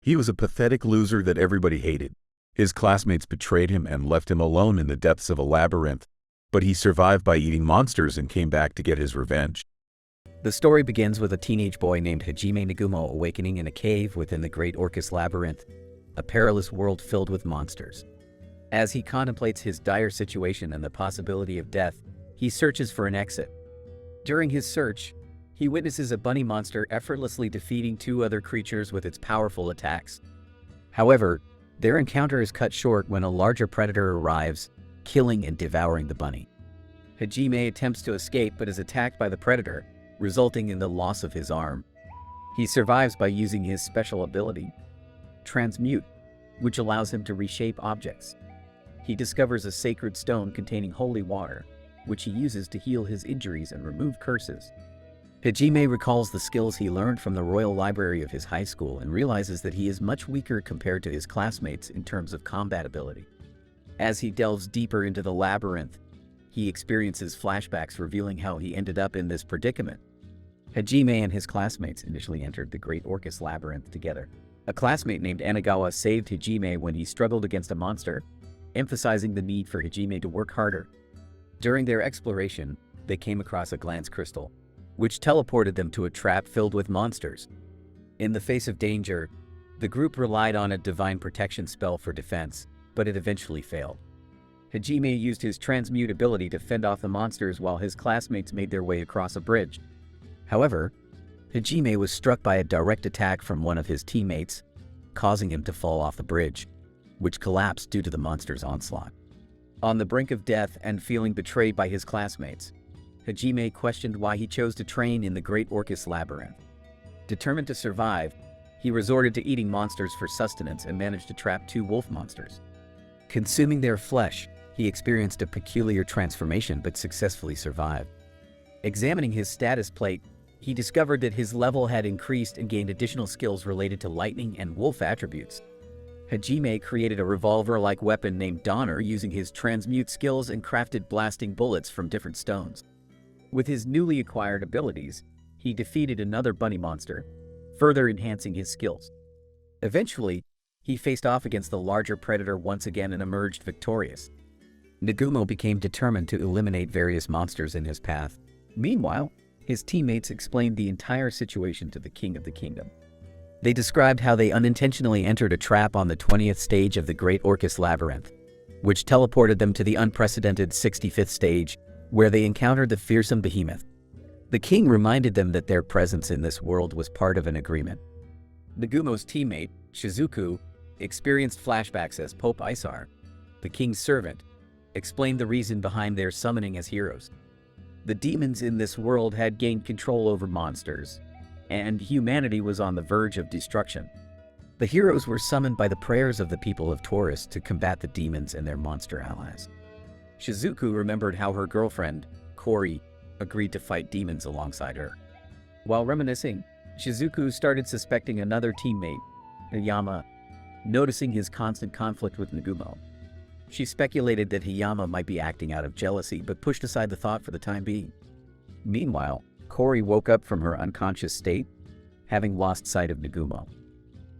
He was a pathetic loser that everybody hated. His classmates betrayed him and left him alone in the depths of a labyrinth, but he survived by eating monsters and came back to get his revenge. The story begins with a teenage boy named Hajime Nagumo awakening in a cave within the Great Orcus Labyrinth, a perilous world filled with monsters. As he contemplates his dire situation and the possibility of death, he searches for an exit. During his search, he witnesses a bunny monster effortlessly defeating two other creatures with its powerful attacks. However, their encounter is cut short when a larger predator arrives, killing and devouring the bunny. Hajime attempts to escape but is attacked by the predator, resulting in the loss of his arm. He survives by using his special ability, Transmute, which allows him to reshape objects. He discovers a sacred stone containing holy water, which he uses to heal his injuries and remove curses. Hajime recalls the skills he learned from the royal library of his high school and realizes that he is much weaker compared to his classmates in terms of combat ability. As he delves deeper into the labyrinth, he experiences flashbacks revealing how he ended up in this predicament. Hajime and his classmates initially entered the Great Orcus Labyrinth together. A classmate named Anagawa saved Hajime when he struggled against a monster, emphasizing the need for Hajime to work harder. During their exploration, they came across a glance crystal, which teleported them to a trap filled with monsters. In the face of danger, the group relied on a divine protection spell for defense, but it eventually failed. Hajime used his transmute ability to fend off the monsters while his classmates made their way across a bridge. However, Hajime was struck by a direct attack from one of his teammates, causing him to fall off the bridge, which collapsed due to the monster's onslaught. On the brink of death and feeling betrayed by his classmates, Hajime questioned why he chose to train in the Great Orcus Labyrinth. Determined to survive, he resorted to eating monsters for sustenance and managed to trap two wolf monsters. Consuming their flesh, he experienced a peculiar transformation but successfully survived. Examining his status plate, he discovered that his level had increased and gained additional skills related to lightning and wolf attributes. Hajime created a revolver-like weapon named Donner using his transmute skills and crafted blasting bullets from different stones. With his newly acquired abilities, he defeated another bunny monster, further enhancing his skills. Eventually, he faced off against the larger predator once again and emerged victorious. Nagumo became determined to eliminate various monsters in his path. Meanwhile, his teammates explained the entire situation to the King of the Kingdom. They described how they unintentionally entered a trap on the 20th stage of the Great Orcus Labyrinth, which teleported them to the unprecedented 65th stage, where they encountered the fearsome behemoth. The king reminded them that their presence in this world was part of an agreement. Nagumo's teammate, Shizuku, experienced flashbacks as Pope Isar, the king's servant, explained the reason behind their summoning as heroes. The demons in this world had gained control over monsters, and humanity was on the verge of destruction. The heroes were summoned by the prayers of the people of Taurus to combat the demons and their monster allies. Shizuku remembered how her girlfriend, Kori, agreed to fight demons alongside her. While reminiscing, Shizuku started suspecting another teammate, Hayama, noticing his constant conflict with Nagumo. She speculated that Hayama might be acting out of jealousy but pushed aside the thought for the time being. Meanwhile, Kori woke up from her unconscious state, having lost sight of Nagumo.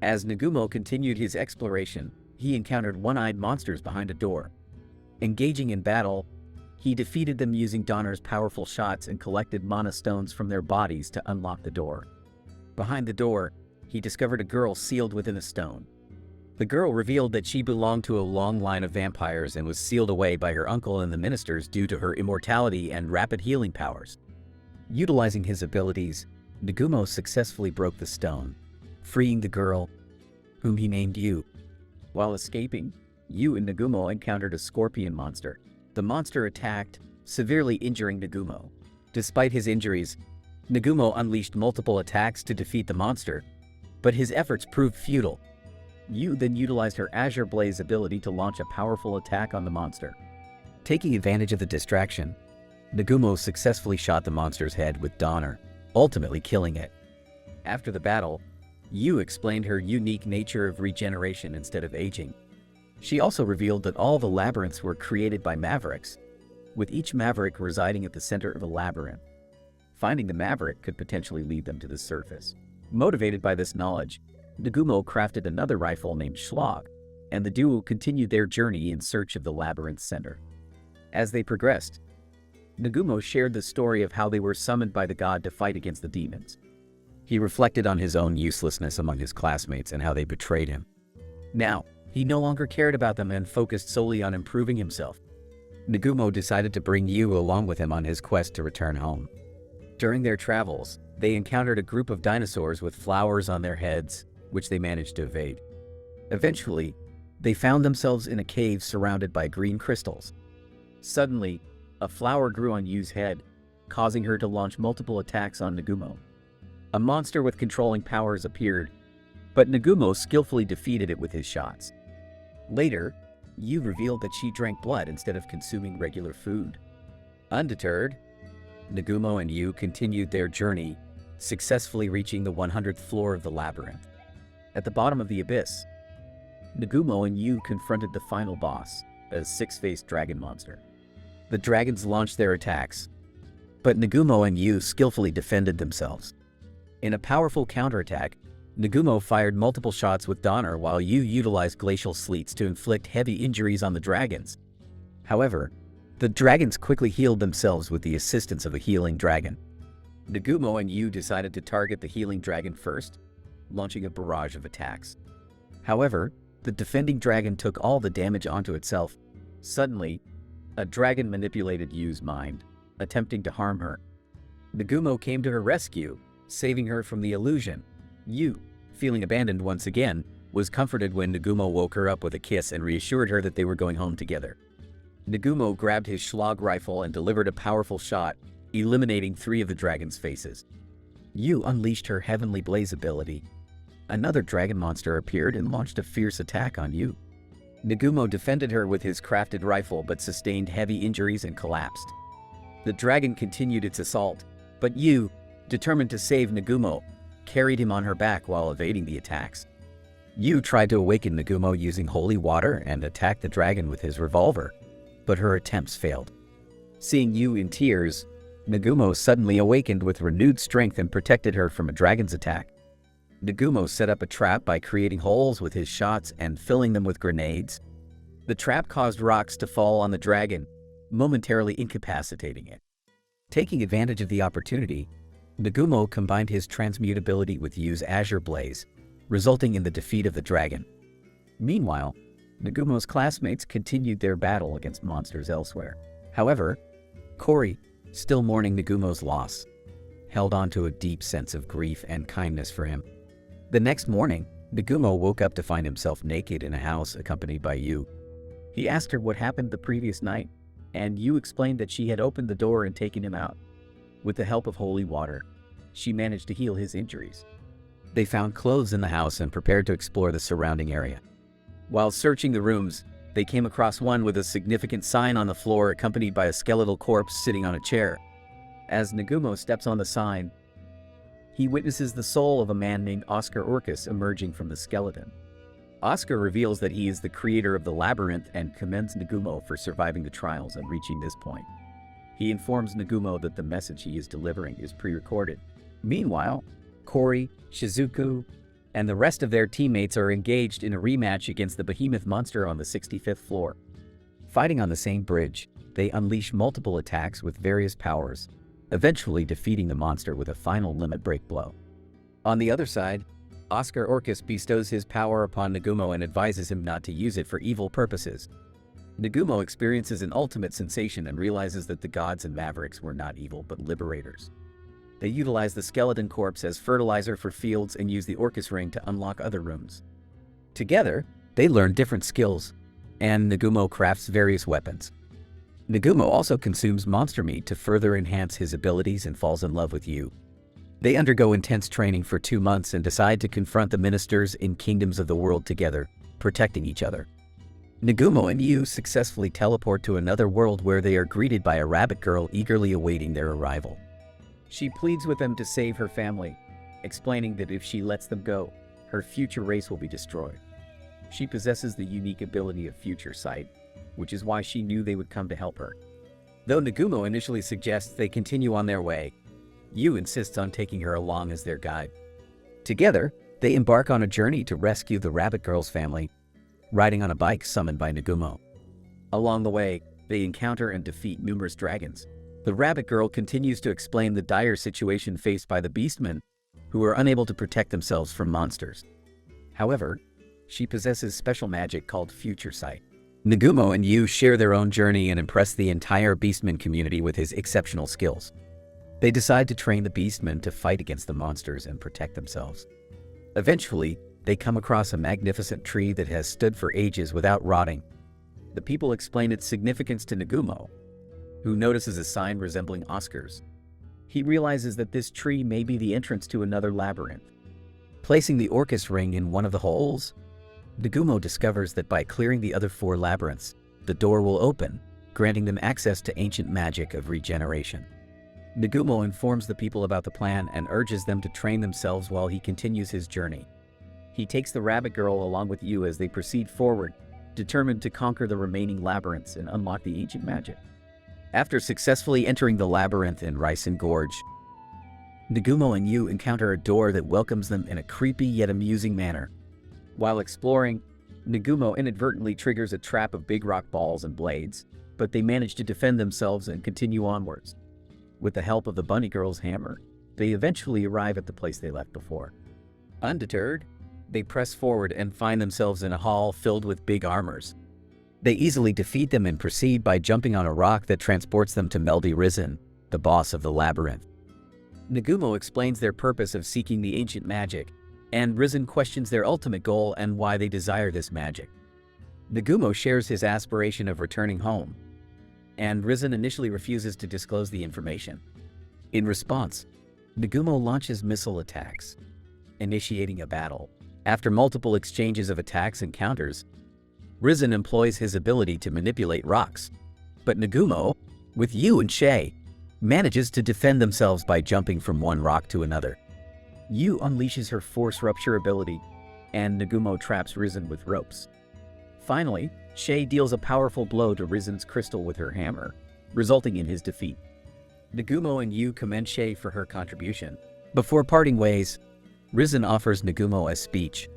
As Nagumo continued his exploration, he encountered one-eyed monsters behind a door. Engaging in battle, he defeated them using Donner's powerful shots and collected mana stones from their bodies to unlock the door. Behind the door, he discovered a girl sealed within a stone. The girl revealed that she belonged to a long line of vampires and was sealed away by her uncle and the ministers due to her immortality and rapid healing powers. Utilizing his abilities, Nagumo successfully broke the stone, freeing the girl, whom he named Yu. While escaping, Yu and Nagumo encountered a scorpion monster. The monster attacked, severely injuring Nagumo. Despite his injuries, Nagumo unleashed multiple attacks to defeat the monster, but his efforts proved futile. Yu then utilized her Azure Blaze ability to launch a powerful attack on the monster. Taking advantage of the distraction, Nagumo successfully shot the monster's head with Donner, ultimately killing it. After the battle, Yu explained her unique nature of regeneration instead of aging. She also revealed that all the labyrinths were created by mavericks, with each maverick residing at the center of a labyrinth. Finding the maverick could potentially lead them to the surface. Motivated by this knowledge, Nagumo crafted another rifle named Schlag, and the duo continued their journey in search of the labyrinth's center. As they progressed, Nagumo shared the story of how they were summoned by the god to fight against the demons. He reflected on his own uselessness among his classmates and how they betrayed him. Now, he no longer cared about them and focused solely on improving himself. Nagumo decided to bring Yu along with him on his quest to return home. During their travels, they encountered a group of dinosaurs with flowers on their heads, which they managed to evade. Eventually, they found themselves in a cave surrounded by green crystals. Suddenly, a flower grew on Yu's head, causing her to launch multiple attacks on Nagumo. A monster with controlling powers appeared, but Nagumo skillfully defeated it with his shots. Later, Yu revealed that she drank blood instead of consuming regular food. Undeterred, Nagumo and Yu continued their journey, successfully reaching the 100th floor of the labyrinth. At the bottom of the abyss, Nagumo and Yu confronted the final boss, a six-faced dragon monster. The dragons launched their attacks, but Nagumo and Yu skillfully defended themselves. In a powerful counterattack, Nagumo fired multiple shots with Donner while Yu utilized glacial sleets to inflict heavy injuries on the dragons. However, the dragons quickly healed themselves with the assistance of a healing dragon. Nagumo and Yu decided to target the healing dragon first, launching a barrage of attacks. However, the defending dragon took all the damage onto itself. Suddenly, a dragon manipulated Yu's mind, attempting to harm her. Nagumo came to her rescue, saving her from the illusion. Yu, feeling abandoned once again, was comforted when Nagumo woke her up with a kiss and reassured her that they were going home together. Nagumo grabbed his Schlag rifle and delivered a powerful shot, eliminating 3 of the dragon's faces. Yu unleashed her Heavenly Blaze ability. Another dragon monster appeared and launched a fierce attack on Yu. Nagumo defended her with his crafted rifle but sustained heavy injuries and collapsed. The dragon continued its assault, but Yu, determined to save Nagumo, carried him on her back while evading the attacks. Yu tried to awaken Nagumo using holy water and attacked the dragon with his revolver, but her attempts failed. Seeing Yu in tears, Nagumo suddenly awakened with renewed strength and protected her from a dragon's attack. Nagumo set up a trap by creating holes with his shots and filling them with grenades. The trap caused rocks to fall on the dragon, momentarily incapacitating it. Taking advantage of the opportunity, Nagumo combined his transmutability with Yu's Azure Blaze, resulting in the defeat of the dragon. Meanwhile, Nagumo's classmates continued their battle against monsters elsewhere. However, Kori, still mourning Nagumo's loss, held on to a deep sense of grief and kindness for him. The next morning, Nagumo woke up to find himself naked in a house accompanied by Yu. He asked her what happened the previous night, and Yu explained that she had opened the door and taken him out. With the help of holy water, she managed to heal his injuries. They found clothes in the house and prepared to explore the surrounding area. While searching the rooms, they came across one with a significant sign on the floor accompanied by a skeletal corpse sitting on a chair. As Nagumo steps on the sign, he witnesses the soul of a man named Oscar Orcus emerging from the skeleton. Oscar reveals that he is the creator of the labyrinth and commends Nagumo for surviving the trials and reaching this point. He informs Nagumo that the message he is delivering is pre-recorded. Meanwhile, Kori, Shizuku, and the rest of their teammates are engaged in a rematch against the behemoth monster on the 65th floor. Fighting on the same bridge, they unleash multiple attacks with various powers, eventually defeating the monster with a final limit break blow. On the other side, Oscar Orcus bestows his power upon Nagumo and advises him not to use it for evil purposes. Nagumo experiences an ultimate sensation and realizes that the gods and mavericks were not evil but liberators. They utilize the skeleton corpse as fertilizer for fields and use the Orcus ring to unlock other rooms. Together, they learn different skills, and Nagumo crafts various weapons. Nagumo also consumes monster meat to further enhance his abilities and falls in love with Yu. They undergo intense training for 2 months and decide to confront the ministers in kingdoms of the world together, protecting each other. Nagumo and Yu successfully teleport to another world where they are greeted by a rabbit girl eagerly awaiting their arrival. She pleads with them to save her family, explaining that if she lets them go, her future race will be destroyed. She possesses the unique ability of future sight, which is why she knew they would come to help her. Though Nagumo initially suggests they continue on their way, Yu insists on taking her along as their guide. Together, They embark on a journey to rescue the Rabbit Girl's family, riding on a bike summoned by Nagumo. Along the way, they encounter and defeat numerous dragons. The Rabbit Girl continues to explain the dire situation faced by the Beastmen, who are unable to protect themselves from monsters. However, she possesses special magic called Future Sight. Nagumo and Yu share their own journey and impress the entire Beastman community with his exceptional skills. They decide to train the Beastmen to fight against the monsters and protect themselves. Eventually, they come across a magnificent tree that has stood for ages without rotting. The people explain its significance to Nagumo, who notices a sign resembling Oscars. He realizes that this tree may be the entrance to another labyrinth. Placing the Orcus ring in one of the holes, Nagumo discovers that by clearing the other 4 labyrinths, the door will open, granting them access to ancient magic of regeneration. Nagumo informs the people about the plan and urges them to train themselves while he continues his journey. He takes the Rabbit Girl along with Yu as they proceed forward, determined to conquer the remaining labyrinths and unlock the ancient magic. After successfully entering the labyrinth in Risen Gorge, Nagumo and Yu encounter a door that welcomes them in a creepy yet amusing manner. While exploring, Nagumo inadvertently triggers a trap of big rock balls and blades, but they manage to defend themselves and continue onwards. With the help of the Bunny Girl's hammer, they eventually arrive at the place they left before. Undeterred, they press forward and find themselves in a hall filled with big armors. They easily defeat them and proceed by jumping on a rock that transports them to Meldy Risen, the boss of the labyrinth. Nagumo explains their purpose of seeking the ancient magic, and Risen questions their ultimate goal and why they desire this magic. Nagumo shares his aspiration of returning home, and Risen initially refuses to disclose the information. In response, Nagumo launches missile attacks, initiating a battle. After multiple exchanges of attacks and counters, Risen employs his ability to manipulate rocks, but Nagumo, with Yu and Shay, manages to defend themselves by jumping from one rock to another. Yu unleashes her Force Rupture ability, and Nagumo traps Risen with ropes. Finally, Shay deals a powerful blow to Risen's crystal with her hammer, resulting in his defeat. Nagumo and Yu commend Shay for her contribution. Before parting ways, Risen offers Nagumo a speech,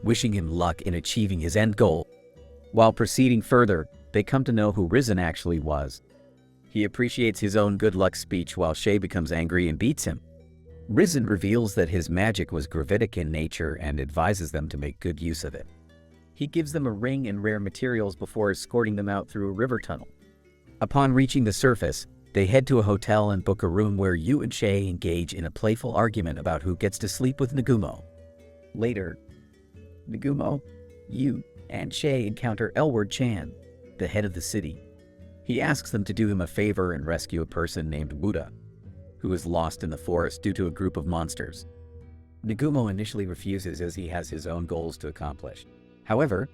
wishing him luck in achieving his end goal. While proceeding further, they come to know who Risen actually was. He appreciates his own good luck speech while Shay becomes angry and beats him. Risen reveals that his magic was gravitic in nature and advises them to make good use of it. He gives them a ring and rare materials before escorting them out through a river tunnel. Upon reaching the surface, they head to a hotel and book a room where Yu and Shay engage in a playful argument about who gets to sleep with Nagumo. Later, Nagumo, Yu, and Shay encounter Elward Chan, the head of the city. He asks them to do him a favor and rescue a person named Wuda, who is lost in the forest due to a group of monsters. Nagumo initially refuses as he has his own goals to accomplish. However,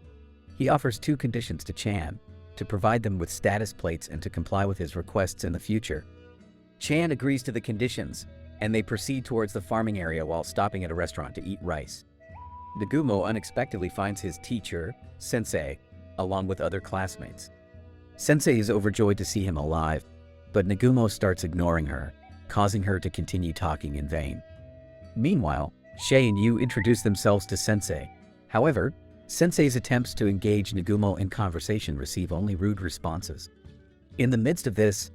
he offers 2 conditions to Chan: to provide them with status plates and to comply with his requests in the future. Chan agrees to the conditions, and they proceed towards the farming area while stopping at a restaurant to eat rice. Nagumo unexpectedly finds his teacher, Sensei, along with other classmates. Sensei is overjoyed to see him alive, but Nagumo starts ignoring her, causing her to continue talking in vain. Meanwhile, Shay and Yu introduce themselves to Sensei. However, Sensei's attempts to engage Nagumo in conversation receive only rude responses. In the midst of this,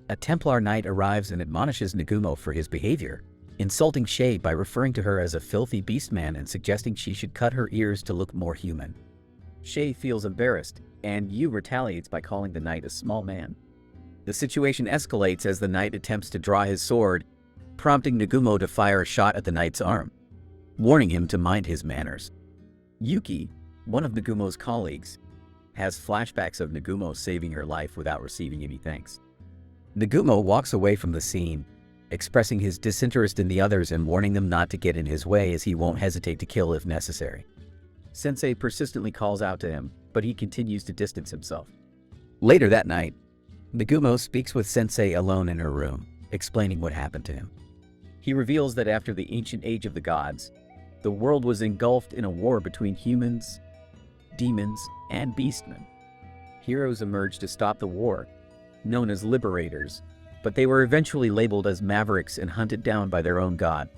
a Templar knight arrives and admonishes Nagumo for his behavior, insulting Shay by referring to her as a filthy beastman and suggesting she should cut her ears to look more human. Shay feels embarrassed, and Yu retaliates by calling the knight a small man. The situation escalates as the knight attempts to draw his sword, prompting Nagumo to fire a shot at the knight's arm, warning him to mind his manners. Yuki, one of Nagumo's colleagues, has flashbacks of Nagumo saving her life without receiving any thanks. Nagumo walks away from the scene, expressing his disinterest in the others and warning them not to get in his way as he won't hesitate to kill if necessary. Sensei persistently calls out to him, but he continues to distance himself. Later that night, Nagumo speaks with Sensei alone in her room, explaining what happened to him. He reveals that after the ancient age of the gods, the world was engulfed in a war between humans, demons, and beastmen. Heroes emerged to stop the war, known as liberators, but they were eventually labeled as mavericks and hunted down by their own god.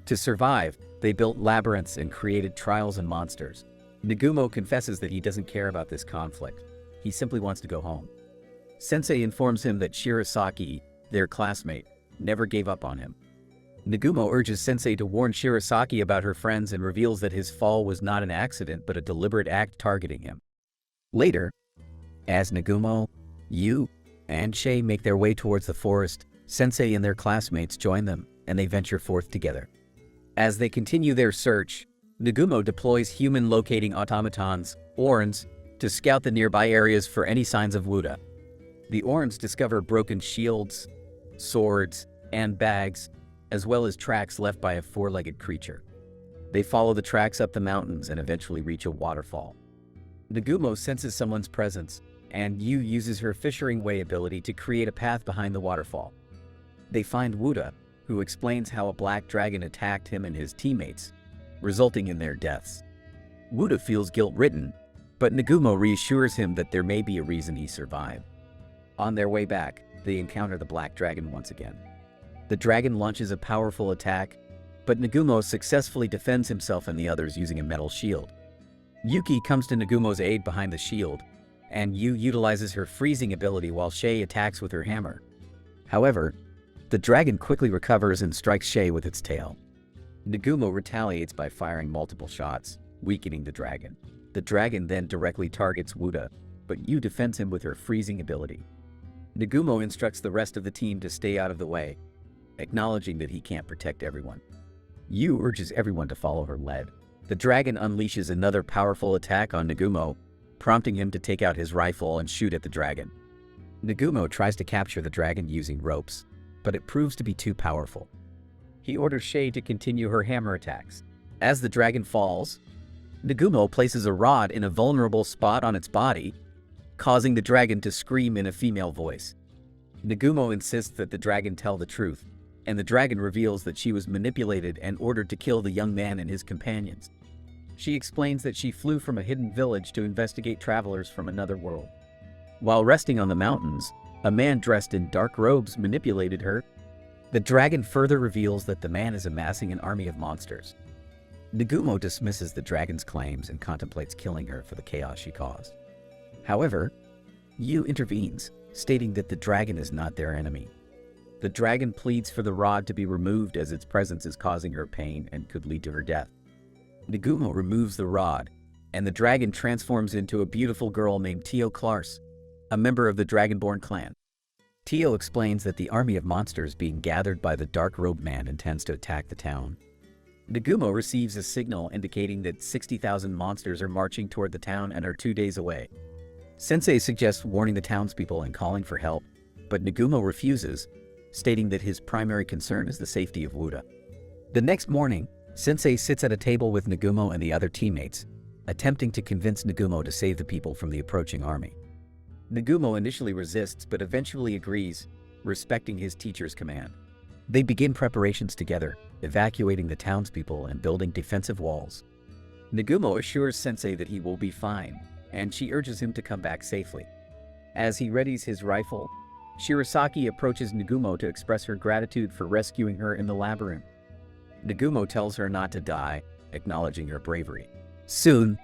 To survive, they built labyrinths and created trials and monsters. Nagumo confesses that he doesn't care about this conflict. He simply wants to go home. Sensei informs him that Shirasaki, their classmate, never gave up on him. Nagumo urges Sensei to warn Shirasaki about her friends and reveals that his fall was not an accident but a deliberate act targeting him. Later, as Nagumo, Yu, and Shay make their way towards the forest, Sensei and their classmates join them, and they venture forth together. As they continue their search, Nagumo deploys human locating automatons, Orns, to scout the nearby areas for any signs of Wuda. The Orns discover broken shields, swords, and bags, as well as tracks left by a four-legged creature. They follow the tracks up the mountains and eventually reach a waterfall. Nagumo senses someone's presence, and Yu uses her fishing way ability to create a path behind the waterfall. They find Wuda, who explains how a black dragon attacked him and his teammates, resulting in their deaths. Wuda feels guilt-ridden, but Nagumo reassures him that there may be a reason he survived. On their way back, they encounter the black dragon once again. The dragon launches a powerful attack, but Nagumo successfully defends himself and the others using a metal shield. Yuki comes to Nagumo's aid behind the shield, and Yu utilizes her freezing ability while Shay attacks with her hammer. However, the dragon quickly recovers and strikes Shay with its tail. Nagumo retaliates by firing multiple shots, weakening the dragon. The dragon then directly targets Wuda, but Yu defends him with her freezing ability. Nagumo instructs the rest of the team to stay out of the way, acknowledging that he can't protect everyone. Yu urges everyone to follow her lead. The dragon unleashes another powerful attack on Nagumo, prompting him to take out his rifle and shoot at the dragon. Nagumo tries to capture the dragon using ropes, but it proves to be too powerful. He orders Shay to continue her hammer attacks. As the dragon falls, Nagumo places a rod in a vulnerable spot on its body, causing the dragon to scream in a female voice. Nagumo insists that the dragon tell the truth, and the dragon reveals that she was manipulated and ordered to kill the young man and his companions. She explains that she flew from a hidden village to investigate travelers from another world. While resting on the mountains, a man dressed in dark robes manipulated her. The dragon further reveals that the man is amassing an army of monsters. Nagumo dismisses the dragon's claims and contemplates killing her for the chaos she caused. However, Yu intervenes, stating that the dragon is not their enemy. The dragon pleads for the rod to be removed as its presence is causing her pain and could lead to her death. Nagumo removes the rod, and the dragon transforms into a beautiful girl named Tio Klars, a member of the Dragonborn clan. Tio explains that the army of monsters being gathered by the dark-robed man intends to attack the town. Nagumo receives a signal indicating that 60,000 monsters are marching toward the town and are 2 days away. Sensei suggests warning the townspeople and calling for help, but Nagumo refuses, stating that his primary concern is the safety of Wuda. The next morning, Sensei sits at a table with Nagumo and the other teammates, attempting to convince Nagumo to save the people from the approaching army. Nagumo initially resists but eventually agrees, respecting his teacher's command. They begin preparations together, evacuating the townspeople and building defensive walls. Nagumo assures Sensei that he will be fine, and she urges him to come back safely. As he readies his rifle, Shirasaki approaches Nagumo to express her gratitude for rescuing her in the labyrinth. Nagumo tells her not to die, acknowledging her bravery. Soon,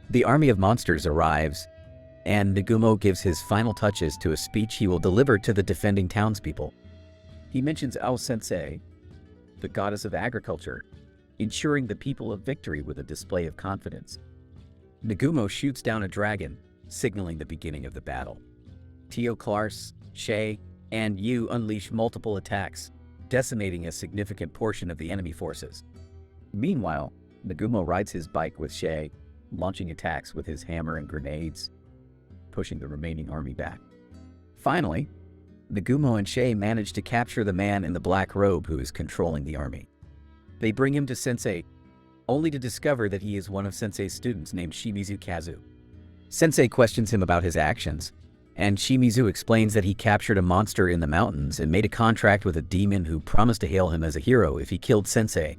the army of monsters arrives, and Nagumo gives his final touches to a speech he will deliver to the defending townspeople. He mentions Ao Sensei, the goddess of agriculture, ensuring the people of victory with a display of confidence. Nagumo shoots down a dragon, signaling the beginning of the battle. Tio Klars, Shay, and Yu unleash multiple attacks, decimating a significant portion of the enemy forces. Meanwhile, Nagumo rides his bike with Shay, launching attacks with his hammer and grenades, pushing the remaining army back. Finally, Nagumo and Shay manage to capture the man in the black robe who is controlling the army. They bring him to Sensei, only to discover that he is one of Sensei's students named Shimizu Kazu. Sensei questions him about his actions, and Shimizu explains that he captured a monster in the mountains and made a contract with a demon who promised to hail him as a hero if he killed Sensei.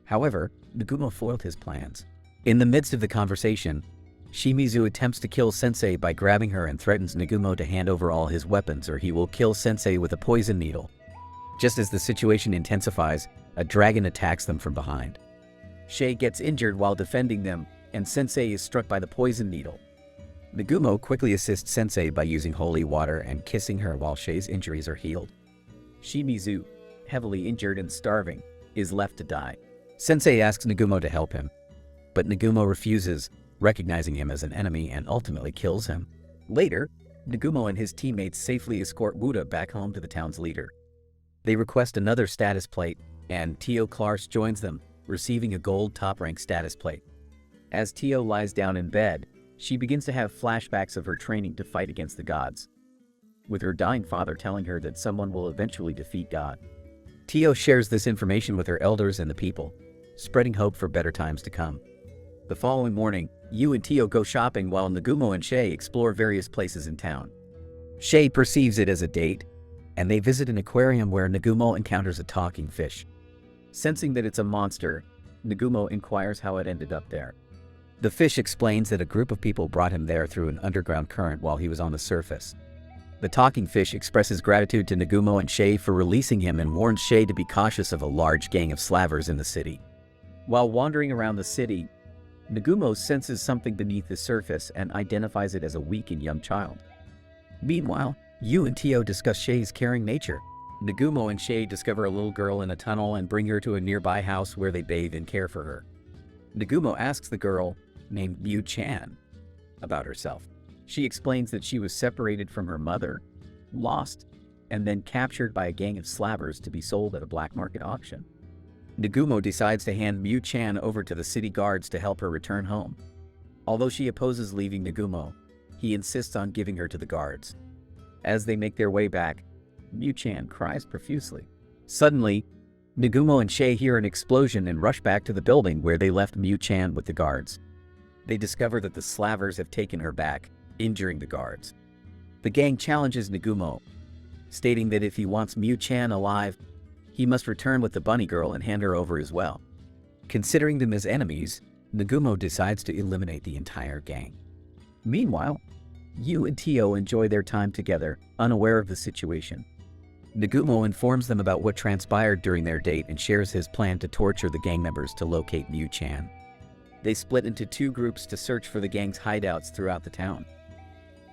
However, Nagumo foiled his plans. In the midst of the conversation, Shimizu attempts to kill Sensei by grabbing her and threatens Nagumo to hand over all his weapons or he will kill Sensei with a poison needle. Just as the situation intensifies, A dragon attacks them from behind. Shay gets injured while defending them, and Sensei is struck by the poison needle. Nagumo quickly assists Sensei by using holy water and kissing her while Shay's injuries are healed. Shimizu, heavily injured and starving, is left to die. Sensei asks Nagumo to help him, but Nagumo refuses, recognizing him as an enemy, and ultimately kills him. Later, Nagumo and his teammates safely escort Wuda back home to the town's leader. They request another status plate, and Tio Klars joins them, receiving a gold top-rank status plate. As Tio lies down in bed, she begins to have flashbacks of her training to fight against the gods, with her dying father telling her that someone will eventually defeat God. Tio shares this information with her elders and the people, spreading hope for better times to come. The following morning, Yu and Tio go shopping while Nagumo and Shay explore various places in town. Shay perceives it as a date, and they visit an aquarium where Nagumo encounters a talking fish. Sensing that it's a monster, Nagumo inquires how it ended up there. The fish explains that a group of people brought him there through an underground current while he was on the surface. The talking fish expresses gratitude to Nagumo and Shay for releasing him and warns Shay to be cautious of a large gang of slavers in the city. While wandering around the city, Nagumo senses something beneath the surface and identifies it as a weak and young child. Meanwhile, Yu and Tio discuss Shay's caring nature. Nagumo and Shay discover a little girl in a tunnel and bring her to a nearby house where they bathe and care for her. Nagumo asks the girl, named Miu-chan, about herself. She explains that she was separated from her mother, lost, and then captured by a gang of slavers to be sold at a black market auction. Nagumo decides to hand Miu-chan over to the city guards to help her return home. Although she opposes leaving Nagumo, he insists on giving her to the guards. As they make their way back, Miu-chan cries profusely. Suddenly, Nagumo and Shay hear an explosion and rush back to the building where they left Miu-chan with the guards. They discover that the slavers have taken her back, injuring the guards. The gang challenges Nagumo, stating that if he wants Miu-chan alive, he must return with the bunny girl and hand her over as well. Considering them as enemies, Nagumo decides to eliminate the entire gang. Meanwhile, Yu and Tio enjoy their time together, unaware of the situation. Nagumo informs them about what transpired during their date and shares his plan to torture the gang members to locate Miu-chan. They split into two groups to search for the gang's hideouts throughout the town.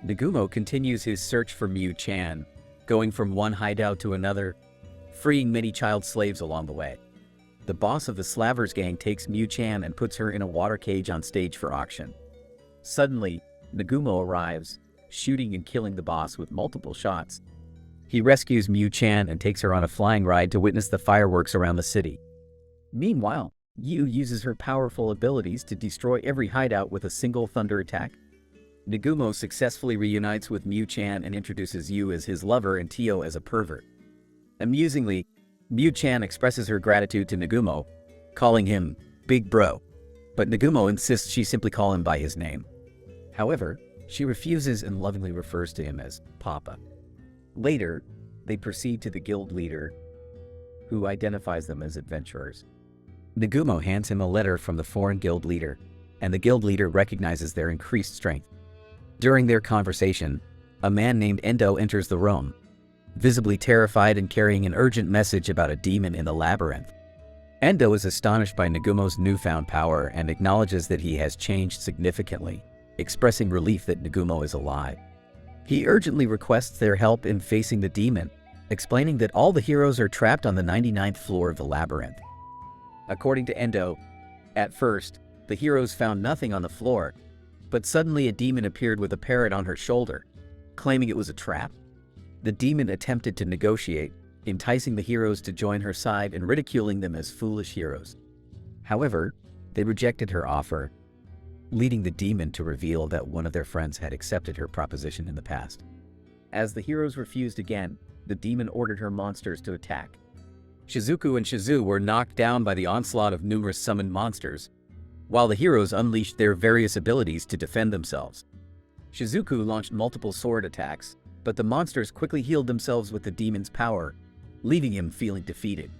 Nagumo continues his search for Miu-chan, going from one hideout to another, freeing many child slaves along the way. The boss of the Slavers gang takes Miu-chan and puts her in a water cage on stage for auction. Suddenly, Nagumo arrives, shooting and killing the boss with multiple shots. He rescues Miu-chan and takes her on a flying ride to witness the fireworks around the city. Meanwhile, Yu uses her powerful abilities to destroy every hideout with a single thunder attack. Nagumo successfully reunites with Miu-chan and introduces Yu as his lover and Tio as a pervert. Amusingly, Miu-chan expresses her gratitude to Nagumo, calling him Big Bro, but Nagumo insists she simply call him by his name. However, she refuses and lovingly refers to him as Papa. Later, they proceed to the guild leader, who identifies them as adventurers. Nagumo hands him a letter from the foreign guild leader, and the guild leader recognizes their increased strength. During their conversation, a man named Endo enters the room, visibly terrified and carrying an urgent message about a demon in the labyrinth. Endo is astonished by Nagumo's newfound power and acknowledges that he has changed significantly, expressing relief that Nagumo is alive. He urgently requests their help in facing the demon, explaining that all the heroes are trapped on the 99th floor of the labyrinth. According to Endo, at first, the heroes found nothing on the floor, but suddenly a demon appeared with a parrot on her shoulder, claiming it was a trap. The demon attempted to negotiate, enticing the heroes to join her side and ridiculing them as foolish heroes. However, they rejected her offer, leading the demon to reveal that one of their friends had accepted her proposition in the past. As the heroes refused again, the demon ordered her monsters to attack. Shizuku and Shizu were knocked down by the onslaught of numerous summoned monsters, while the heroes unleashed their various abilities to defend themselves. Shizuku launched multiple sword attacks, but the monsters quickly healed themselves with the demon's power, leaving him feeling defeated.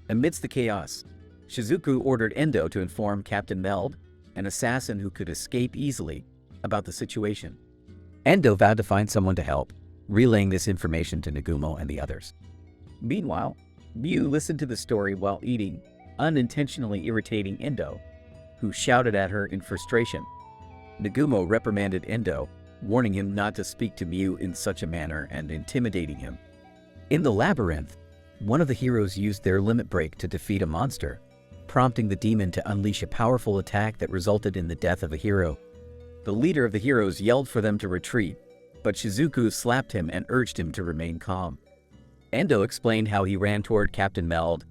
Amidst the chaos, Shizuku ordered Endo to inform Captain Meld, an assassin who could escape easily, about the situation. Endo vowed to find someone to help, relaying this information to Nagumo and the others. Meanwhile, Miu listened to the story while eating, unintentionally irritating Endo, who shouted at her in frustration. Nagumo reprimanded Endo, warning him not to speak to Miu in such a manner and intimidating him. In the labyrinth, one of the heroes used their limit break to defeat a monster, prompting the demon to unleash a powerful attack that resulted in the death of a hero. The leader of the heroes yelled for them to retreat, but Shizuku slapped him and urged him to remain calm. Endo explained how he ran toward Captain Meld,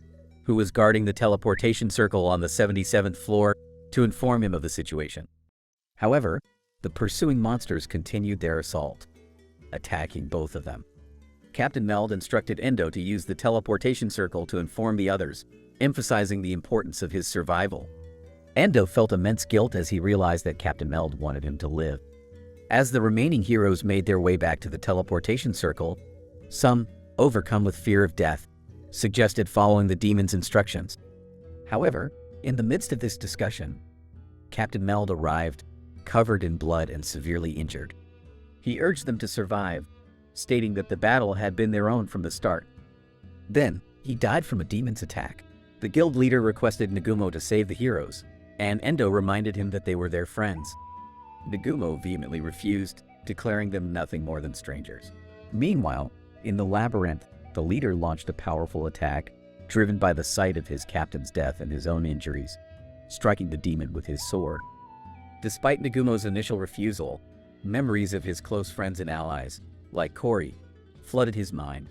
who was guarding the teleportation circle on the 77th floor, to inform him of the situation. However, the pursuing monsters continued their assault, attacking both of them. Captain Meld instructed Endo to use the teleportation circle to inform the others, emphasizing the importance of his survival. Endo felt immense guilt as he realized that Captain Meld wanted him to live. As the remaining heroes made their way back to the teleportation circle, some, overcome with fear of death, suggested following the demon's instructions. However, in the midst of this discussion, Captain Meld arrived, covered in blood and severely injured. He urged them to survive, stating that the battle had been their own from the start. Then, he died from a demon's attack. The guild leader requested Nagumo to save the heroes, and Endo reminded him that they were their friends. Nagumo vehemently refused, declaring them nothing more than strangers. Meanwhile, in the labyrinth, the leader launched a powerful attack, driven by the sight of his captain's death and his own injuries, striking the demon with his sword. Despite Nagumo's initial refusal, memories of his close friends and allies, like Kori, flooded his mind.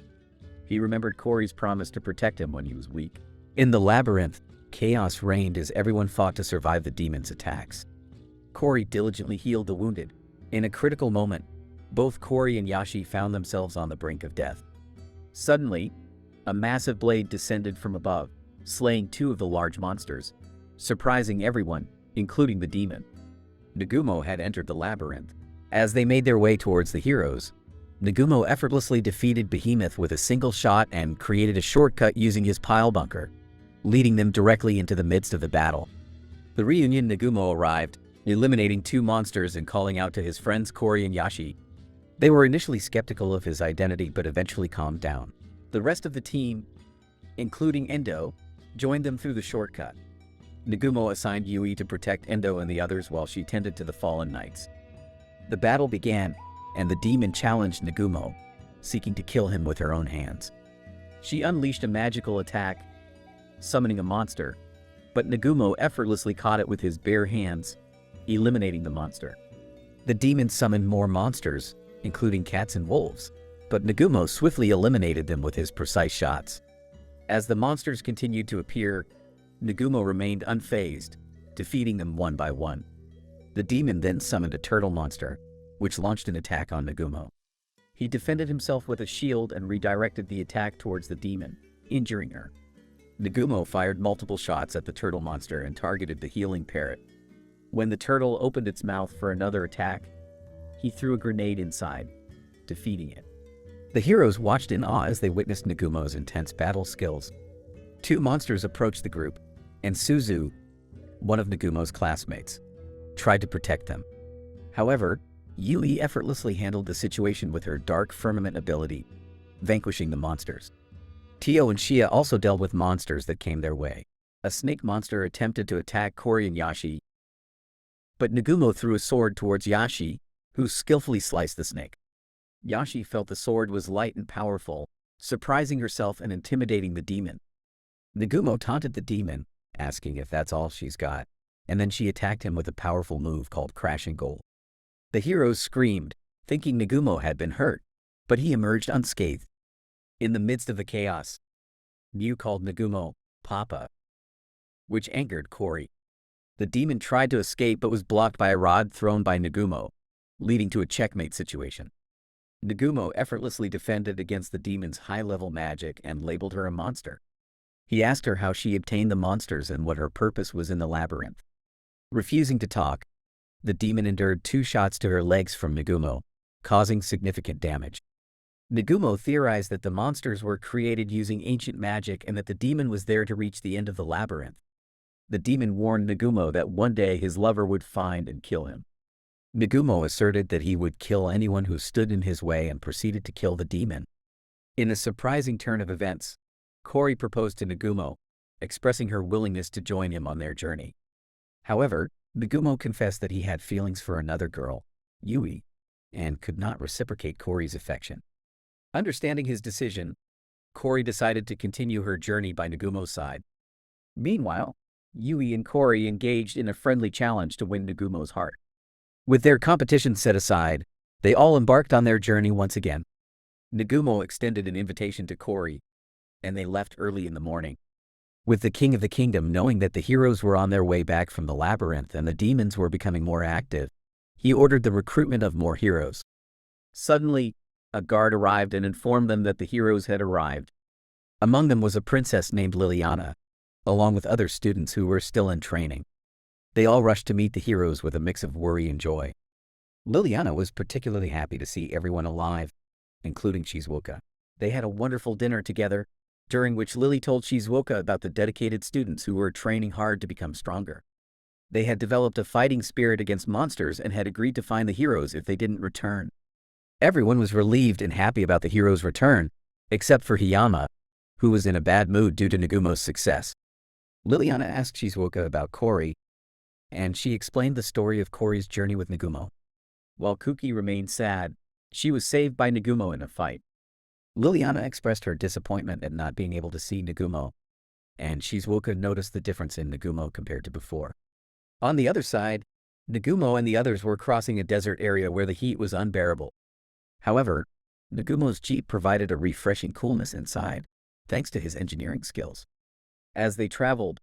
He remembered Kori's promise to protect him when he was weak. In the labyrinth, chaos reigned as everyone fought to survive the demon's attacks. Kori diligently healed the wounded. In a critical moment, both Kori and Yashi found themselves on the brink of death. Suddenly, a massive blade descended from above, slaying two of the large monsters, surprising everyone, including the demon. Nagumo had entered the labyrinth. As they made their way towards the heroes, Nagumo effortlessly defeated Behemoth with a single shot and created a shortcut using his pile bunker, leading them directly into the midst of the battle. The reunion Nagumo arrived, eliminating two monsters and calling out to his friends Kori and Yashi. They were initially skeptical of his identity but eventually calmed down. The rest of the team, including Endo, joined them through the shortcut. Nagumo assigned Yui to protect Endo and the others while she tended to the fallen knights. The battle began, and the demon challenged Nagumo, seeking to kill him with her own hands. She unleashed a magical attack, summoning a monster, but Nagumo effortlessly caught it with his bare hands, eliminating the monster. The demon summoned more monsters, including cats and wolves, but Nagumo swiftly eliminated them with his precise shots. As the monsters continued to appear, Nagumo remained unfazed, defeating them one by one. The demon then summoned a turtle monster, which launched an attack on Nagumo. He defended himself with a shield and redirected the attack towards the demon, injuring her. Nagumo fired multiple shots at the turtle monster and targeted the healing parrot. When the turtle opened its mouth for another attack, he threw a grenade inside, defeating it. The heroes watched in awe as they witnessed Nagumo's intense battle skills. Two monsters approached the group, and Suzu, one of Nagumo's classmates, tried to protect them. However, Yui effortlessly handled the situation with her dark firmament ability, vanquishing the monsters. Tio and Shia also dealt with monsters that came their way. A snake monster attempted to attack Kori and Yashi, but Nagumo threw a sword towards Yashi, who skillfully sliced the snake. Yashi felt the sword was light and powerful, surprising herself and intimidating the demon. Nagumo taunted the demon, asking if that's all she's got, and then she attacked him with a powerful move called Crashing Goal. The heroes screamed, thinking Nagumo had been hurt, but he emerged unscathed. In the midst of the chaos, Miu called Nagumo Papa, which angered Kori. The demon tried to escape but was blocked by a rod thrown by Nagumo, leading to a checkmate situation. Nagumo effortlessly defended against the demon's high-level magic and labeled her a monster. He asked her how she obtained the monsters and what her purpose was in the labyrinth. Refusing to talk, the demon endured 2 shots to her legs from Nagumo, causing significant damage. Nagumo theorized that the monsters were created using ancient magic and that the demon was there to reach the end of the labyrinth. The demon warned Nagumo that one day his lover would find and kill him. Nagumo asserted that he would kill anyone who stood in his way and proceeded to kill the demon. In a surprising turn of events, Kori proposed to Nagumo, expressing her willingness to join him on their journey. However, Nagumo confessed that he had feelings for another girl, Yui, and could not reciprocate Kori's affection. Understanding his decision, Kori decided to continue her journey by Nagumo's side. Meanwhile, Yui and Kori engaged in a friendly challenge to win Nagumo's heart. With their competition set aside, they all embarked on their journey once again. Nagumo extended an invitation to Kori, and they left early in the morning. With the king of the kingdom knowing that the heroes were on their way back from the labyrinth and the demons were becoming more active, he ordered the recruitment of more heroes. Suddenly, a guard arrived and informed them that the heroes had arrived. Among them was a princess named Liliana, along with other students who were still in training. They all rushed to meet the heroes with a mix of worry and joy. Liliana was particularly happy to see everyone alive, including Shizuoka. They had a wonderful dinner together, during which Lily told Shizuoka about the dedicated students who were training hard to become stronger. They had developed a fighting spirit against monsters and had agreed to find the heroes if they didn't return. Everyone was relieved and happy about the heroes' return, except for Hiyama, who was in a bad mood due to Nagumo's success. Liliana asked Shizuoka about Kori, and she explained the story of Kori's journey with Nagumo. While Kuki remained sad, she was saved by Nagumo in a fight. Liliana expressed her disappointment at not being able to see Nagumo, and Shizuoka noticed the difference in Nagumo compared to before. On the other side, Nagumo and the others were crossing a desert area where the heat was unbearable. However, Nagumo's jeep provided a refreshing coolness inside, thanks to his engineering skills. As they traveled,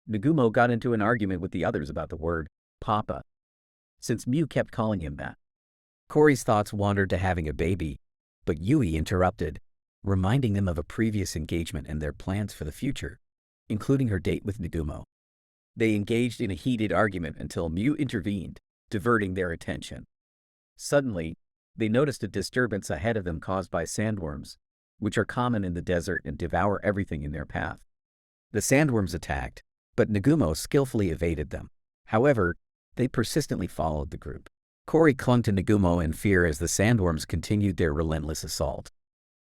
Nagumo got into an argument with the others about the word Papa, since Mew kept calling him that. Kori's thoughts wandered to having a baby, but Yui interrupted, reminding them of a previous engagement and their plans for the future, including her date with Nagumo. They engaged in a heated argument until Mew intervened, diverting their attention. Suddenly, they noticed a disturbance ahead of them caused by sandworms, which are common in the desert and devour everything in their path. The sandworms attacked, but Nagumo skillfully evaded them. However, they persistently followed the group. Kori clung to Nagumo in fear as the sandworms continued their relentless assault.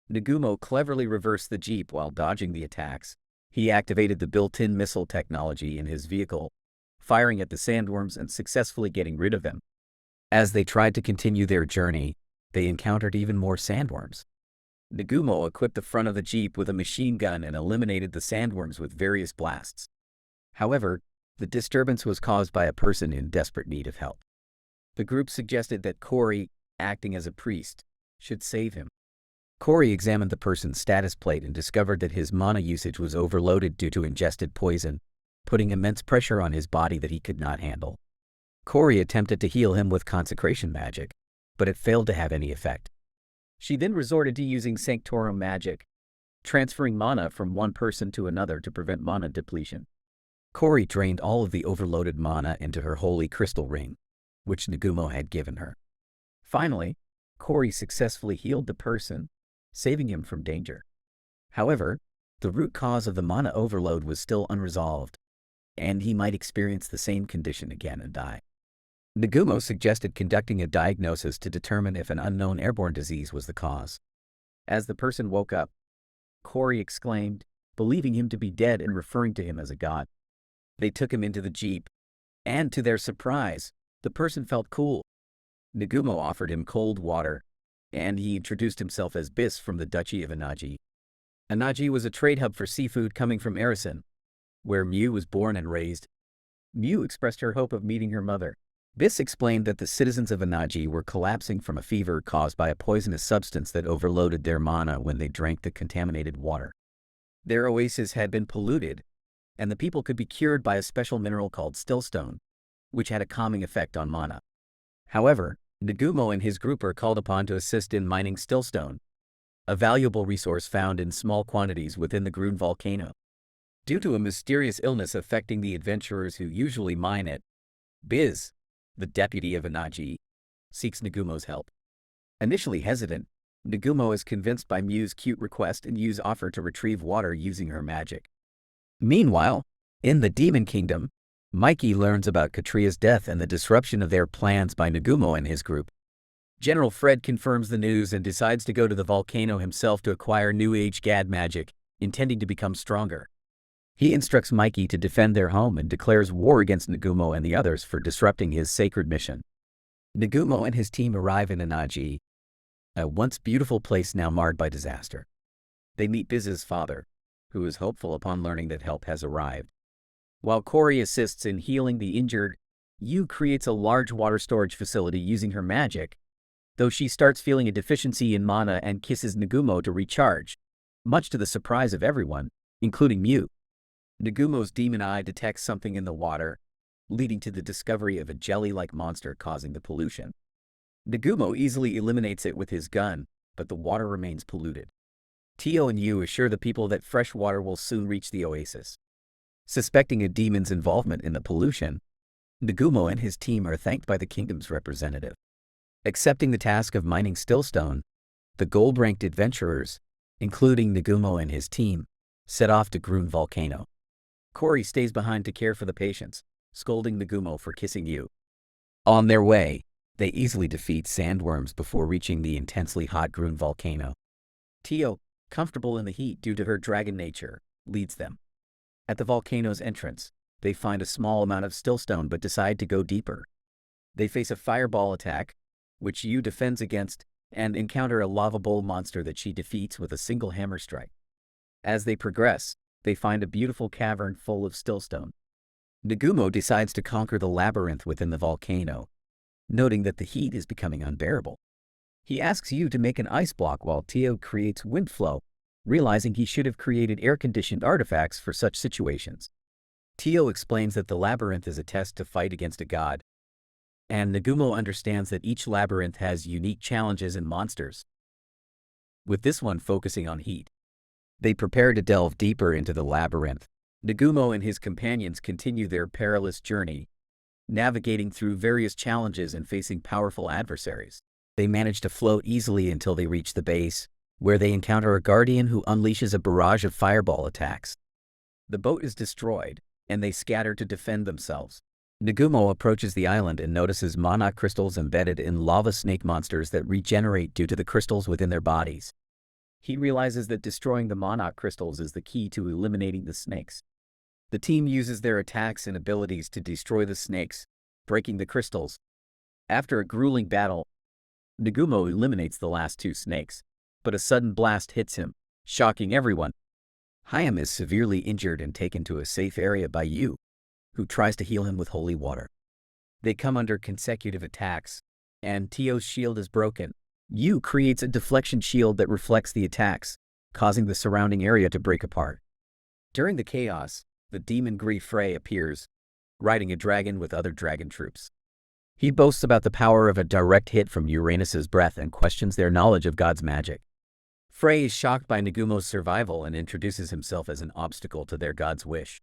Nagumo cleverly reversed the jeep while dodging the attacks. He activated the built-in missile technology in his vehicle, firing at the sandworms and successfully getting rid of them. As they tried to continue their journey, they encountered even more sandworms. Nagumo equipped the front of the jeep with a machine gun and eliminated the sandworms with various blasts. However, the disturbance was caused by a person in desperate need of help. The group suggested that Kori, acting as a priest, should save him. Kori examined the person's status plate and discovered that his mana usage was overloaded due to ingested poison, putting immense pressure on his body that he could not handle. Kori attempted to heal him with consecration magic, but it failed to have any effect. She then resorted to using Sanctorum magic, transferring mana from one person to another to prevent mana depletion. Kori drained all of the overloaded mana into her holy crystal ring, which Nagumo had given her. Finally, Kori successfully healed the person, saving him from danger. However, the root cause of the mana overload was still unresolved, and he might experience the same condition again and die. Nagumo suggested conducting a diagnosis to determine if an unknown airborne disease was the cause. As the person woke up, Kori exclaimed, believing him to be dead and referring to him as a god. They took him into the jeep, and to their surprise, the person felt cool. Nagumo offered him cold water, and he introduced himself as Bis from the Duchy of Anaji. Anaji was a trade hub for seafood coming from Arisen, where Mew was born and raised. Mew expressed her hope of meeting her mother. Bis explained that the citizens of Anaji were collapsing from a fever caused by a poisonous substance that overloaded their mana when they drank the contaminated water. Their oasis had been polluted, and the people could be cured by a special mineral called stillstone, which had a calming effect on mana. However, Nagumo and his group are called upon to assist in mining stillstone, a valuable resource found in small quantities within the Grun volcano. Due to a mysterious illness affecting the adventurers who usually mine it, Biz, the deputy of Anaji, seeks Nagumo's help. Initially hesitant, Nagumo is convinced by Mew's cute request and Yu's offer to retrieve water using her magic. Meanwhile, in the Demon Kingdom, Mikey learns about Katria's death and the disruption of their plans by Nagumo and his group. General Fred confirms the news and decides to go to the volcano himself to acquire New Age Gad magic, intending to become stronger. He instructs Mikey to defend their home and declares war against Nagumo and the others for disrupting his sacred mission. Nagumo and his team arrive in Anaji, a once beautiful place now marred by disaster. They meet Biz's father, who is hopeful upon learning that help has arrived. While Cory assists in healing the injured, Yu creates a large water storage facility using her magic, though she starts feeling a deficiency in mana and kisses Nagumo to recharge, much to the surprise of everyone, including Mew. Nagumo's demon eye detects something in the water, leading to the discovery of a jelly-like monster causing the pollution. Nagumo easily eliminates it with his gun, but the water remains polluted. Tio and Yu assure the people that fresh water will soon reach the oasis. Suspecting a demon's involvement in the pollution, Nagumo and his team are thanked by the kingdom's representative. Accepting the task of mining stillstone, the gold-ranked adventurers, including Nagumo and his team, set off to Grun Volcano. Cory stays behind to care for the patients, scolding Nagumo for kissing Yu. On their way, they easily defeat sandworms before reaching the intensely hot Grun Volcano. Tio, comfortable in the heat due to her dragon nature, leads them. At the volcano's entrance, they find a small amount of stillstone but decide to go deeper. They face a fireball attack, which Yu defends against, and encounter a lava bowl monster that she defeats with a single hammer strike. As they progress, they find a beautiful cavern full of stillstone. Nagumo decides to conquer the labyrinth within the volcano, noting that the heat is becoming unbearable. He asks Yu to make an ice block while Tio creates wind flow, realizing he should have created air-conditioned artifacts for such situations. Tio explains that the labyrinth is a test to fight against a god, and Nagumo understands that each labyrinth has unique challenges and monsters, with this one focusing on heat. They prepare to delve deeper into the labyrinth. Nagumo and his companions continue their perilous journey, navigating through various challenges and facing powerful adversaries. They manage to float easily until they reach the base, where they encounter a guardian who unleashes a barrage of fireball attacks. The boat is destroyed, and they scatter to defend themselves. Nagumo approaches the island and notices mana crystals embedded in lava snake monsters that regenerate due to the crystals within their bodies. He realizes that destroying the mana crystals is the key to eliminating the snakes. The team uses their attacks and abilities to destroy the snakes, breaking the crystals. After a grueling battle, Nagumo eliminates the last two snakes, but a sudden blast hits him, shocking everyone. Harem is severely injured and taken to a safe area by Yu, who tries to heal him with holy water. They come under consecutive attacks, and Tio's shield is broken. Yu creates a deflection shield that reflects the attacks, causing the surrounding area to break apart. During the chaos, the demon Frey appears, riding a dragon with other dragon troops. He boasts about the power of a direct hit from Uranus's breath and questions their knowledge of God's magic. Frey is shocked by Nagumo's survival and introduces himself as an obstacle to their god's wish.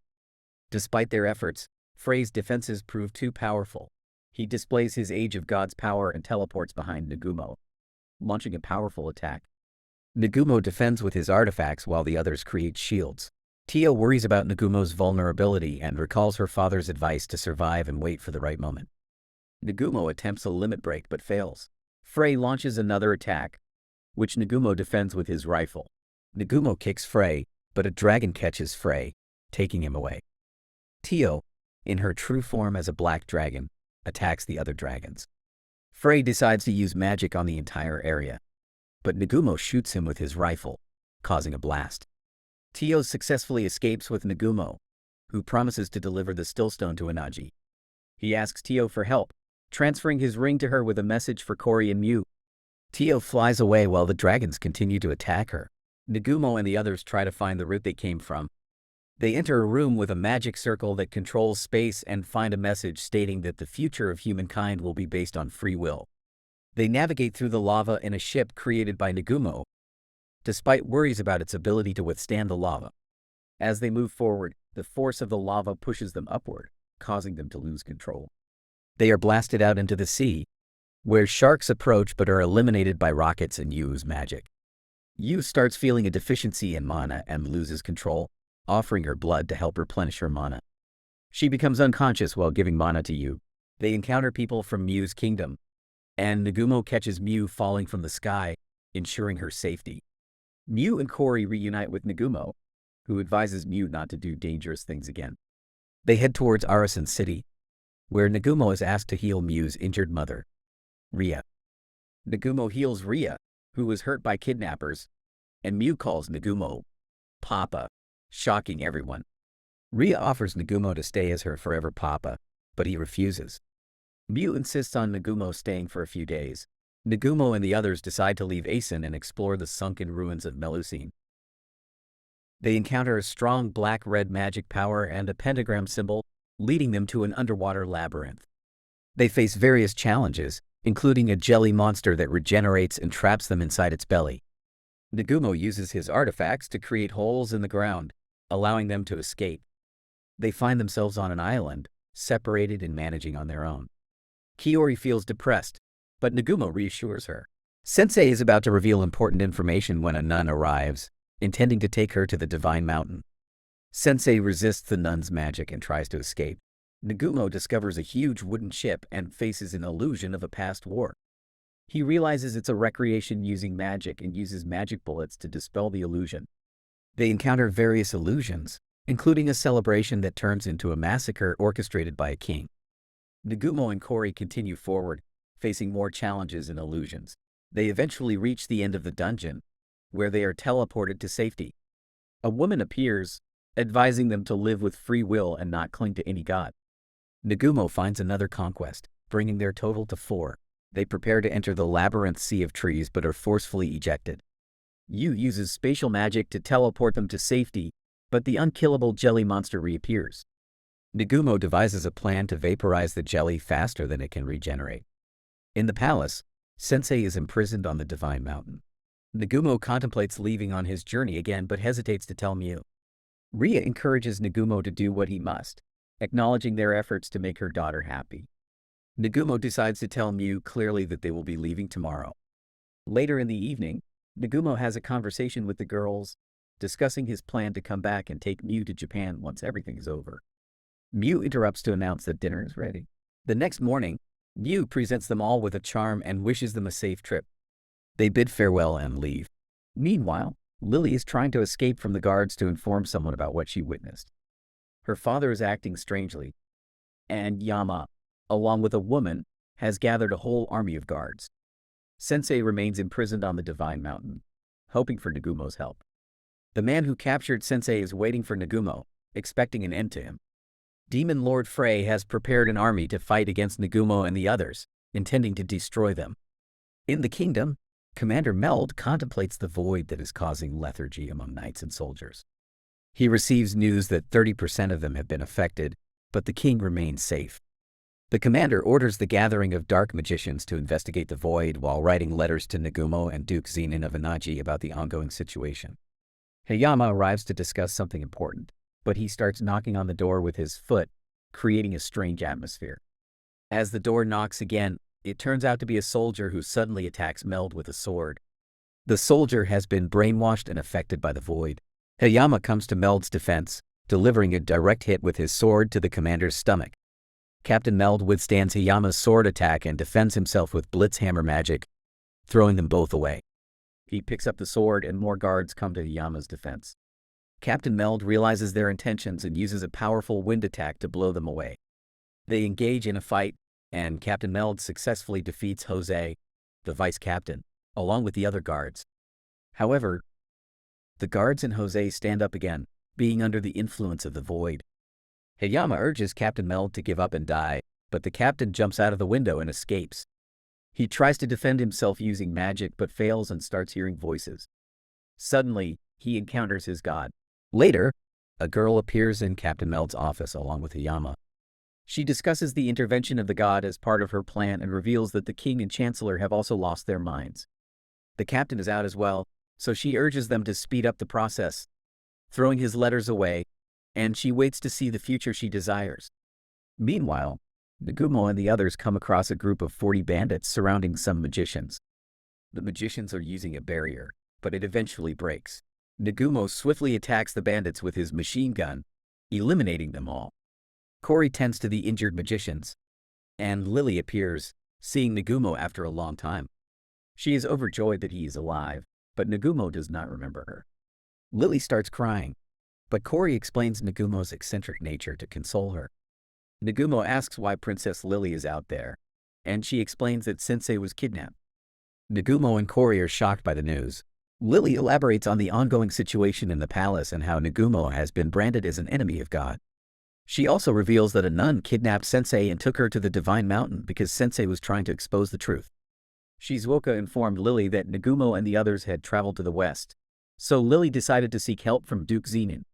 Despite their efforts, Frey's defenses prove too powerful. He displays his Age of God's power and teleports behind Nagumo, launching a powerful attack. Nagumo defends with his artifacts while the others create shields. Tio worries about Nagumo's vulnerability and recalls her father's advice to survive and wait for the right moment. Nagumo attempts a limit break but fails. Frey launches another attack, which Nagumo defends with his rifle. Nagumo kicks Frey, but a dragon catches Frey, taking him away. Tio, in her true form as a black dragon, attacks the other dragons. Frey decides to use magic on the entire area, but Nagumo shoots him with his rifle, causing a blast. Tio successfully escapes with Nagumo, who promises to deliver the stillstone to Anaji. He asks Tio for help, transferring his ring to her with a message for Cory and Mew. Tio flies away while the dragons continue to attack her. Nagumo and the others try to find the route they came from. They enter a room with a magic circle that controls space and find a message stating that the future of humankind will be based on free will. They navigate through the lava in a ship created by Nagumo, despite worries about its ability to withstand the lava. As they move forward, the force of the lava pushes them upward, causing them to lose control. They are blasted out into the sea, where sharks approach but are eliminated by rockets and Yu's magic. Yu starts feeling a deficiency in mana and loses control, offering her blood to help replenish her mana. She becomes unconscious while giving mana to Yu. They encounter people from Mew's kingdom, and Nagumo catches Mew falling from the sky, ensuring her safety. Mew and Cory reunite with Nagumo, who advises Mew not to do dangerous things again. They head towards Arisen City, where Nagumo is asked to heal Mew's injured mother, Ria. Nagumo heals Ria, who was hurt by kidnappers, and Mew calls Nagumo Papa, shocking everyone. Ria offers Nagumo to stay as her forever Papa, but he refuses. Mew insists on Nagumo staying for a few days. Nagumo and the others decide to leave Asen and explore the sunken ruins of Melusine. They encounter a strong black-red magic power and a pentagram symbol, leading them to an underwater labyrinth. They face various challenges, including a jelly monster that regenerates and traps them inside its belly. Nagumo uses his artifacts to create holes in the ground, allowing them to escape. They find themselves on an island, separated and managing on their own. Kiori feels depressed, but Nagumo reassures her. Sensei is about to reveal important information when a nun arrives, intending to take her to the Divine Mountain. Sensei resists the nun's magic and tries to escape. Nagumo discovers a huge wooden ship and faces an illusion of a past war. He realizes it's a recreation using magic and uses magic bullets to dispel the illusion. They encounter various illusions, including a celebration that turns into a massacre orchestrated by a king. Nagumo and Kori continue forward, facing more challenges and illusions. They eventually reach the end of the dungeon, where they are teleported to safety. A woman appears, advising them to live with free will and not cling to any god. Nagumo finds another conquest, bringing their total to 4. They prepare to enter the labyrinth sea of trees but are forcefully ejected. Yu uses spatial magic to teleport them to safety, but the unkillable jelly monster reappears. Nagumo devises a plan to vaporize the jelly faster than it can regenerate. In the palace, Sensei is imprisoned on the Divine Mountain. Nagumo contemplates leaving on his journey again but hesitates to tell Mew. Ria encourages Nagumo to do what he must, acknowledging their efforts to make her daughter happy. Nagumo decides to tell Mew clearly that they will be leaving tomorrow. Later in the evening, Nagumo has a conversation with the girls, discussing his plan to come back and take Mew to Japan once everything is over. Mew interrupts to announce that dinner is ready. The next morning, Mew presents them all with a charm and wishes them a safe trip. They bid farewell and leave. Meanwhile, Lily is trying to escape from the guards to inform someone about what she witnessed. Her father is acting strangely, and Yama, along with a woman, has gathered a whole army of guards. Sensei remains imprisoned on the Divine Mountain, hoping for Nagumo's help. The man who captured Sensei is waiting for Nagumo, expecting an end to him. Demon Lord Frey has prepared an army to fight against Nagumo and the others, intending to destroy them. In the kingdom, Commander Meld contemplates the void that is causing lethargy among knights and soldiers. He receives news that 30% of them have been affected, but the king remains safe. The commander orders the gathering of dark magicians to investigate the void while writing letters to Nagumo and Duke Zenin of Anaji about the ongoing situation. Hayama arrives to discuss something important, but he starts knocking on the door with his foot, creating a strange atmosphere. As the door knocks again, it turns out to be a soldier who suddenly attacks Meld with a sword. The soldier has been brainwashed and affected by the void. Hayama comes to Meld's defense, delivering a direct hit with his sword to the commander's stomach. Captain Meld withstands Hayama's sword attack and defends himself with Blitzhammer magic, throwing them both away. He picks up the sword and more guards come to Hayama's defense. Captain Meld realizes their intentions and uses a powerful wind attack to blow them away. They engage in a fight, and Captain Meld successfully defeats Jose, the vice captain, along with the other guards. However, the guards and Jose stand up again, being under the influence of the void. Hayama urges Captain Meld to give up and die, but the captain jumps out of the window and escapes. He tries to defend himself using magic but fails and starts hearing voices. Suddenly, he encounters his god. Later, a girl appears in Captain Meld's office along with Hayama. She discusses the intervention of the god as part of her plan and reveals that the king and chancellor have also lost their minds. The captain is out as well, so she urges them to speed up the process, throwing his letters away, and she waits to see the future she desires. Meanwhile, Nagumo and the others come across a group of 40 bandits surrounding some magicians. The magicians are using a barrier, but it eventually breaks. Nagumo swiftly attacks the bandits with his machine gun, eliminating them all. Kori tends to the injured magicians, and Lily appears, seeing Nagumo after a long time. She is overjoyed that he is alive, but Nagumo does not remember her. Lily starts crying, but Kori explains Nagumo's eccentric nature to console her. Nagumo asks why Princess Lily is out there, and she explains that Sensei was kidnapped. Nagumo and Kori are shocked by the news. Lily elaborates on the ongoing situation in the palace and how Nagumo has been branded as an enemy of God. She also reveals that a nun kidnapped Sensei and took her to the Divine Mountain because Sensei was trying to expose the truth. Shizuoka informed Lily that Nagumo and the others had traveled to the west, so Lily decided to seek help from Duke Zenin.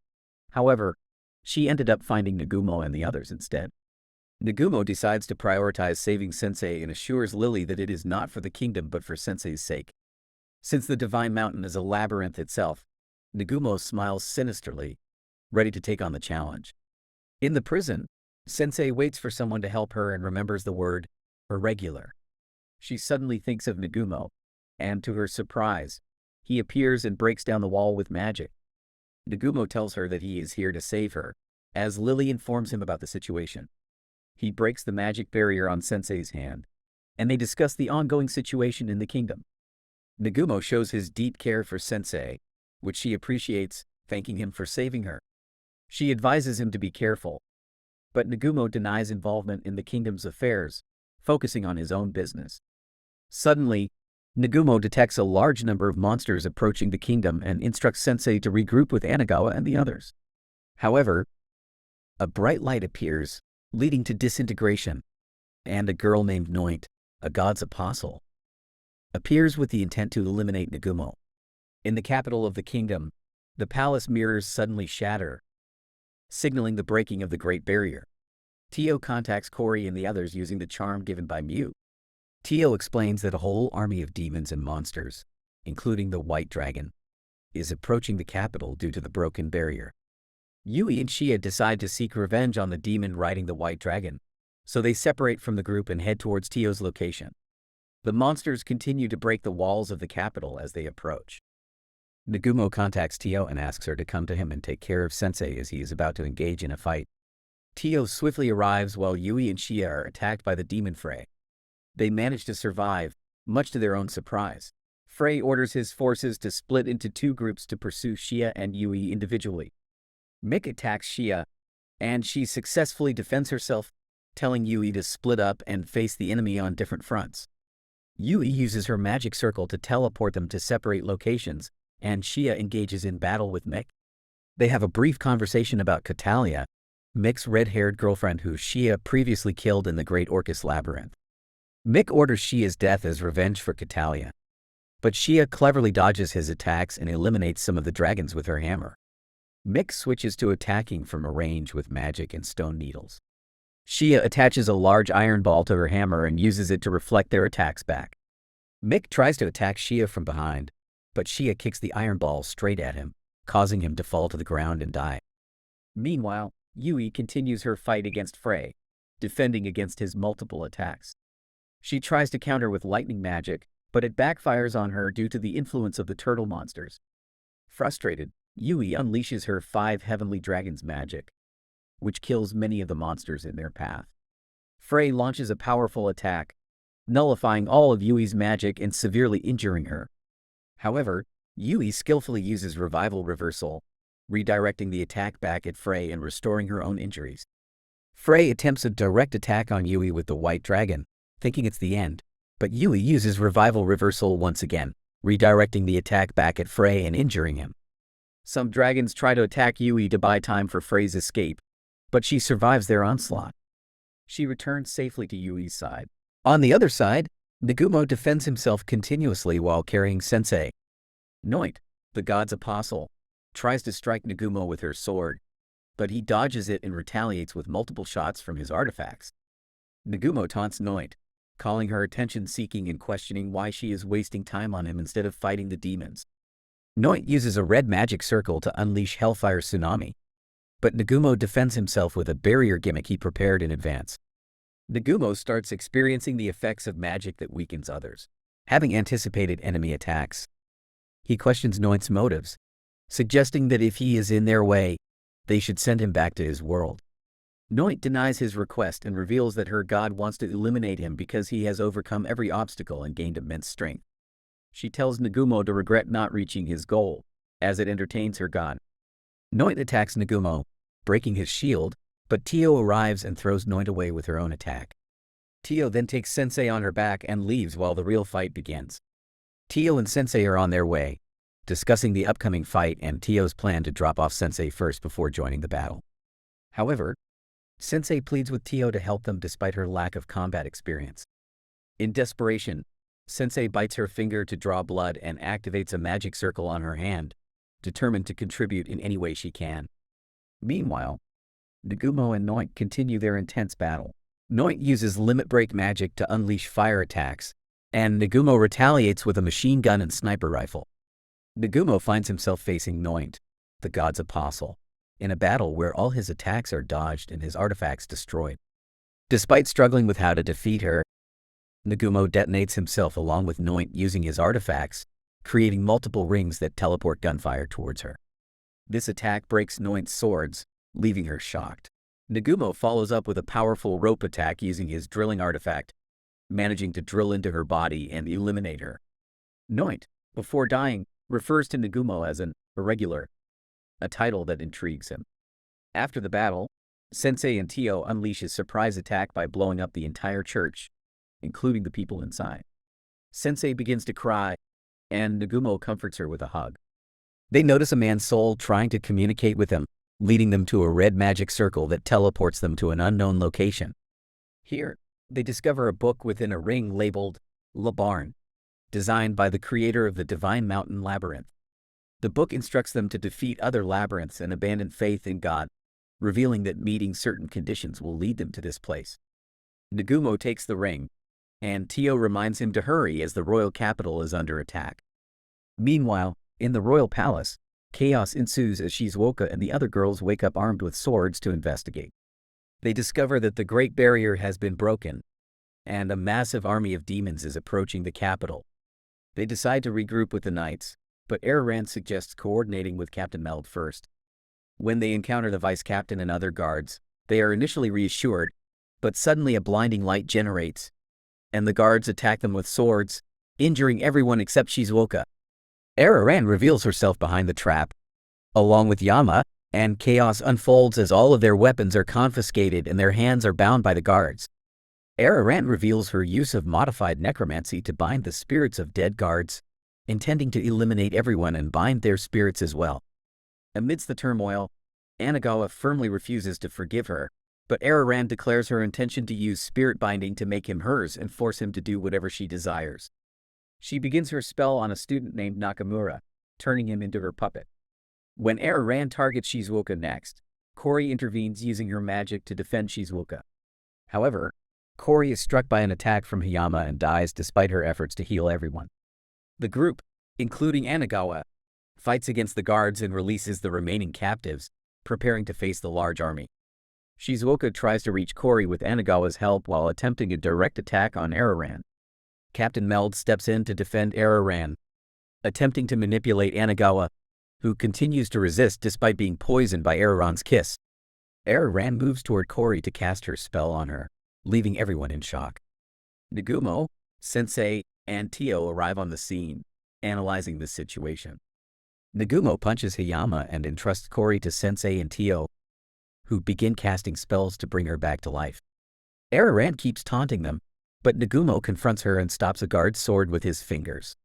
However, she ended up finding Nagumo and the others instead. Nagumo decides to prioritize saving Sensei and assures Lily that it is not for the kingdom but for Sensei's sake. Since the Divine Mountain is a labyrinth itself, Nagumo smiles sinisterly, ready to take on the challenge. In the prison, Sensei waits for someone to help her and remembers the word irregular. She suddenly thinks of Nagumo, and to her surprise, he appears and breaks down the wall with magic. Nagumo tells her that he is here to save her, as Lily informs him about the situation. He breaks the magic barrier on Sensei's hand, and they discuss the ongoing situation in the kingdom. Nagumo shows his deep care for Sensei, which she appreciates, thanking him for saving her. She advises him to be careful, but Nagumo denies involvement in the kingdom's affairs, focusing on his own business. Suddenly, Nagumo detects a large number of monsters approaching the kingdom and instructs Sensei to regroup with Anagawa and the others. However, a bright light appears, leading to disintegration, and a girl named Noint, a god's apostle, appears with the intent to eliminate Nagumo. In the capital of the kingdom, the palace mirrors suddenly shatter, signaling the breaking of the Great Barrier. Tio contacts Kori and the others using the charm given by Mew. Tio explains that a whole army of demons and monsters, including the White Dragon, is approaching the capital due to the broken barrier. Yui and Shia decide to seek revenge on the demon riding the White Dragon, so they separate from the group and head towards Tio's location. The monsters continue to break the walls of the capital as they approach. Nagumo contacts Tio and asks her to come to him and take care of Sensei as he is about to engage in a fight. Tio swiftly arrives while Yui and Shia are attacked by the demon Frey. They manage to survive, much to their own surprise. Frey orders his forces to split into two groups to pursue Shia and Yui individually. Mick attacks Shia, and she successfully defends herself, telling Yui to split up and face the enemy on different fronts. Yui uses her magic circle to teleport them to separate locations, and Shia engages in battle with Mick. They have a brief conversation about Catalia, Mick's red-haired girlfriend who Shia previously killed in the Great Orcus Labyrinth. Mick orders Shia's death as revenge for Catalia, but Shia cleverly dodges his attacks and eliminates some of the dragons with her hammer. Mick switches to attacking from a range with magic and stone needles. Shia attaches a large iron ball to her hammer and uses it to reflect their attacks back. Mick tries to attack Shia from behind, but Shia kicks the iron ball straight at him, causing him to fall to the ground and die. Meanwhile, Yui continues her fight against Frey, defending against his multiple attacks. She tries to counter with lightning magic, but it backfires on her due to the influence of the turtle monsters. Frustrated, Yui unleashes her 5 heavenly dragons magic, which kills many of the monsters in their path. Frey launches a powerful attack, nullifying all of Yui's magic and severely injuring her. However, Yui skillfully uses revival reversal, redirecting the attack back at Frey and restoring her own injuries. Frey attempts a direct attack on Yui with the White Dragon, thinking it's the end, but Yui uses revival reversal once again, redirecting the attack back at Frey and injuring him. Some dragons try to attack Yui to buy time for Frey's escape, but she survives their onslaught. She returns safely to Yui's side. On the other side, Nagumo defends himself continuously while carrying Sensei. Noint, the god's apostle, tries to strike Nagumo with her sword, but he dodges it and retaliates with multiple shots from his artifacts. Nagumo taunts Noint, calling her attention-seeking and questioning why she is wasting time on him instead of fighting the demons. Noint uses a red magic circle to unleash Hellfire Tsunami, but Nagumo defends himself with a barrier gimmick he prepared in advance. Nagumo starts experiencing the effects of magic that weakens others. Having anticipated enemy attacks, he questions Noint's motives, suggesting that if he is in their way, they should send him back to his world. Noint denies his request and reveals that her god wants to eliminate him because he has overcome every obstacle and gained immense strength. She tells Nagumo to regret not reaching his goal, as it entertains her god. Noint attacks Nagumo, breaking his shield, but Tio arrives and throws Noint away with her own attack. Tio then takes Sensei on her back and leaves while the real fight begins. Tio and Sensei are on their way, discussing the upcoming fight and Tio's plan to drop off Sensei first before joining the battle. However, Sensei pleads with Tio to help them despite her lack of combat experience. In desperation, Sensei bites her finger to draw blood and activates a magic circle on her hand, determined to contribute in any way she can. Meanwhile, Nagumo and Noint continue their intense battle. Noint uses limit break magic to unleash fire attacks, and Nagumo retaliates with a machine gun and sniper rifle. Nagumo finds himself facing Noint, the god's apostle, in a battle where all his attacks are dodged and his artifacts destroyed. Despite struggling with how to defeat her, Nagumo detonates himself along with Noint using his artifacts, creating multiple rings that teleport gunfire towards her. This attack breaks Noint's swords, leaving her shocked. Nagumo follows up with a powerful rope attack using his drilling artifact, managing to drill into her body and eliminate her. Noint, before dying, refers to Nagumo as an irregular, a title that intrigues him. After the battle, Sensei and Tio unleash his surprise attack by blowing up the entire church, including the people inside. Sensei begins to cry, and Nagumo comforts her with a hug. They notice a man's soul trying to communicate with them, leading them to a red magic circle that teleports them to an unknown location. Here, they discover a book within a ring labeled La Barn, designed by the creator of the Divine Mountain Labyrinth. The book instructs them to defeat other labyrinths and abandon faith in God, revealing that meeting certain conditions will lead them to this place. Nagumo takes the ring, and Tio reminds him to hurry as the royal capital is under attack. Meanwhile, in the royal palace, chaos ensues as Shizuoka and the other girls wake up armed with swords to investigate. They discover that the Great Barrier has been broken, and a massive army of demons is approaching the capital. They decide to regroup with the knights, but Araran suggests coordinating with Captain Meld first. When they encounter the vice captain and other guards, they are initially reassured, but suddenly a blinding light generates, and the guards attack them with swords, injuring everyone except Shizuoka. Araran reveals herself behind the trap, along with Yama, and chaos unfolds as all of their weapons are confiscated and their hands are bound by the guards. Araran reveals her use of modified necromancy to bind the spirits of dead guards, intending to eliminate everyone and bind their spirits as well. Amidst the turmoil, Anagawa firmly refuses to forgive her, but Araran declares her intention to use spirit binding to make him hers and force him to do whatever she desires. She begins her spell on a student named Nakamura, turning him into her puppet. When Araran targets Shizuoka next, Kori intervenes using her magic to defend Shizuoka. However, Kori is struck by an attack from Hiyama and dies despite her efforts to heal everyone. The group, including Anagawa, fights against the guards and releases the remaining captives, preparing to face the large army. Shizuoka tries to reach Kori with Anagawa's help while attempting a direct attack on Araran. Captain Meld steps in to defend Araran, attempting to manipulate Anagawa, who continues to resist despite being poisoned by Araran's kiss. Araran moves toward Kori to cast her spell on her, leaving everyone in shock. Nagumo, Sensei, and Tio arrive on the scene, analyzing the situation. Nagumo punches Hiyama and entrusts Kori to Sensei and Tio, who begin casting spells to bring her back to life. Araran keeps taunting them, but Nagumo confronts her and stops a guard's sword with his fingers.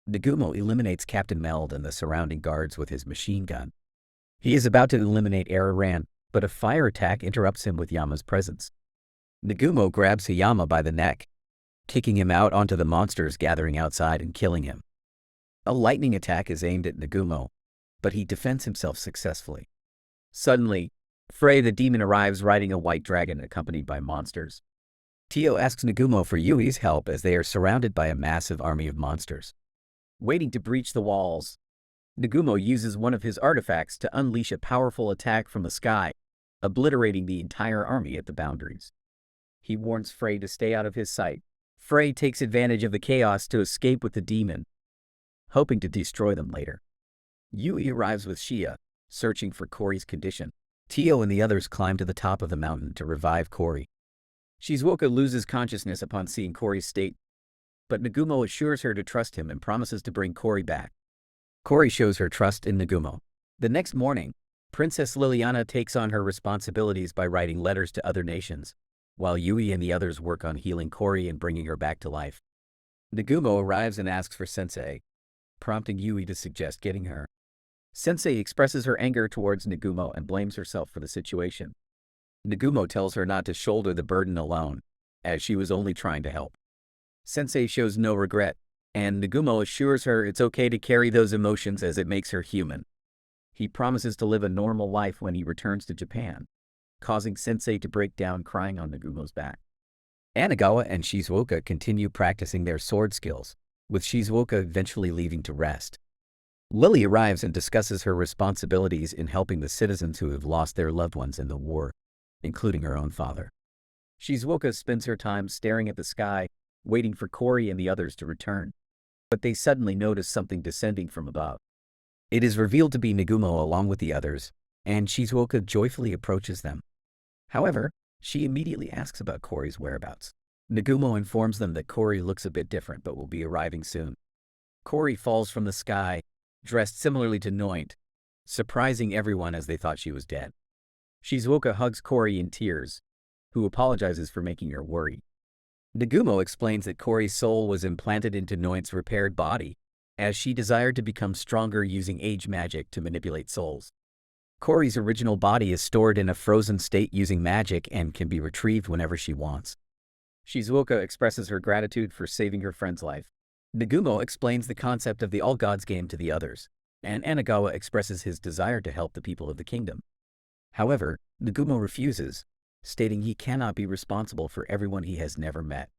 Nagumo eliminates Captain Meld and the surrounding guards with his machine gun. He is about to eliminate Araran, but a fire attack interrupts him with Yama's presence. Nagumo grabs Hiyama by the neck, kicking him out onto the monsters gathering outside and killing him. A lightning attack is aimed at Nagumo, but he defends himself successfully. Suddenly, Frey the demon arrives riding a white dragon accompanied by monsters. Tio asks Nagumo for Yui's help as they are surrounded by a massive army of monsters. Waiting to breach the walls, Nagumo uses one of his artifacts to unleash a powerful attack from the sky, obliterating the entire army at the boundaries. He warns Frey to stay out of his sight. Frey takes advantage of the chaos to escape with the demon, hoping to destroy them later. Yui arrives with Shia, searching for Kori's condition. Tio and the others climb to the top of the mountain to revive Kori. Shizuoka loses consciousness upon seeing Kori's state, but Nagumo assures her to trust him and promises to bring Kori back. Kori shows her trust in Nagumo. The next morning, Princess Liliana takes on her responsibilities by writing letters to other nations, while Yui and the others work on healing Kori and bringing her back to life. Nagumo arrives and asks for Sensei, prompting Yui to suggest getting her. Sensei expresses her anger towards Nagumo and blames herself for the situation. Nagumo tells her not to shoulder the burden alone, as she was only trying to help. Sensei shows no regret, and Nagumo assures her it's okay to carry those emotions as it makes her human. He promises to live a normal life when he returns to Japan, causing Sensei to break down crying on Nagumo's back. Anagawa and Shizuoka continue practicing their sword skills, with Shizuoka eventually leaving to rest. Lily arrives and discusses her responsibilities in helping the citizens who have lost their loved ones in the war, including her own father. Shizuoka spends her time staring at the sky, waiting for Kori and the others to return. But they suddenly notice something descending from above. It is revealed to be Nagumo along with the others, and Shizuoka joyfully approaches them. However, she immediately asks about Kori's whereabouts. Nagumo informs them that Kori looks a bit different but will be arriving soon. Kori falls from the sky, dressed similarly to Noint, surprising everyone as they thought she was dead. Shizuoka hugs Kori in tears, who apologizes for making her worry. Nagumo explains that Kori's soul was implanted into Noint's repaired body, as she desired to become stronger using age magic to manipulate souls. Kori's original body is stored in a frozen state using magic and can be retrieved whenever she wants. Shizuoka expresses her gratitude for saving her friend's life. Nagumo explains the concept of the All Gods game to the others, and Anagawa expresses his desire to help the people of the kingdom. However, Nagumo refuses, stating he cannot be responsible for everyone he has never met.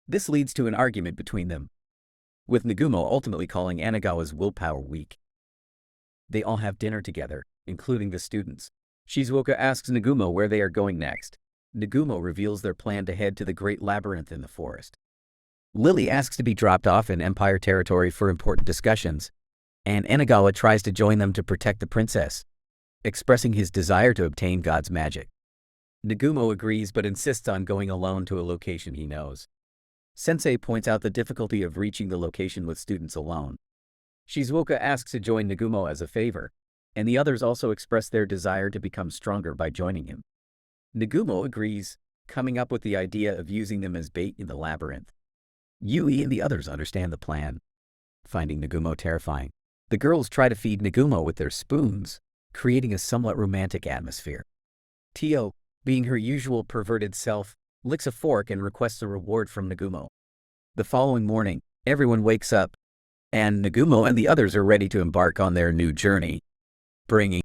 This leads to an argument between them, with Nagumo ultimately calling Anagawa's willpower weak. They all have dinner together, including the students. Shizuoka asks Nagumo where they are going next. Nagumo reveals their plan to head to the Great Labyrinth in the forest. Lily asks to be dropped off in Empire territory for important discussions, and Anagawa tries to join them to protect the princess, expressing his desire to obtain God's magic. Nagumo agrees but insists on going alone to a location he knows. Sensei points out the difficulty of reaching the location with students alone. Shizuoka asks to join Nagumo as a favor, and the others also express their desire to become stronger by joining him. Nagumo agrees, coming up with the idea of using them as bait in the labyrinth. Yui and the others understand the plan, finding Nagumo terrifying. The girls try to feed Nagumo with their spoons, creating a somewhat romantic atmosphere. Tio, being her usual perverted self, licks a fork and requests a reward from Nagumo. The following morning, everyone wakes up, and Nagumo and the others are ready to embark on their new journey, bringing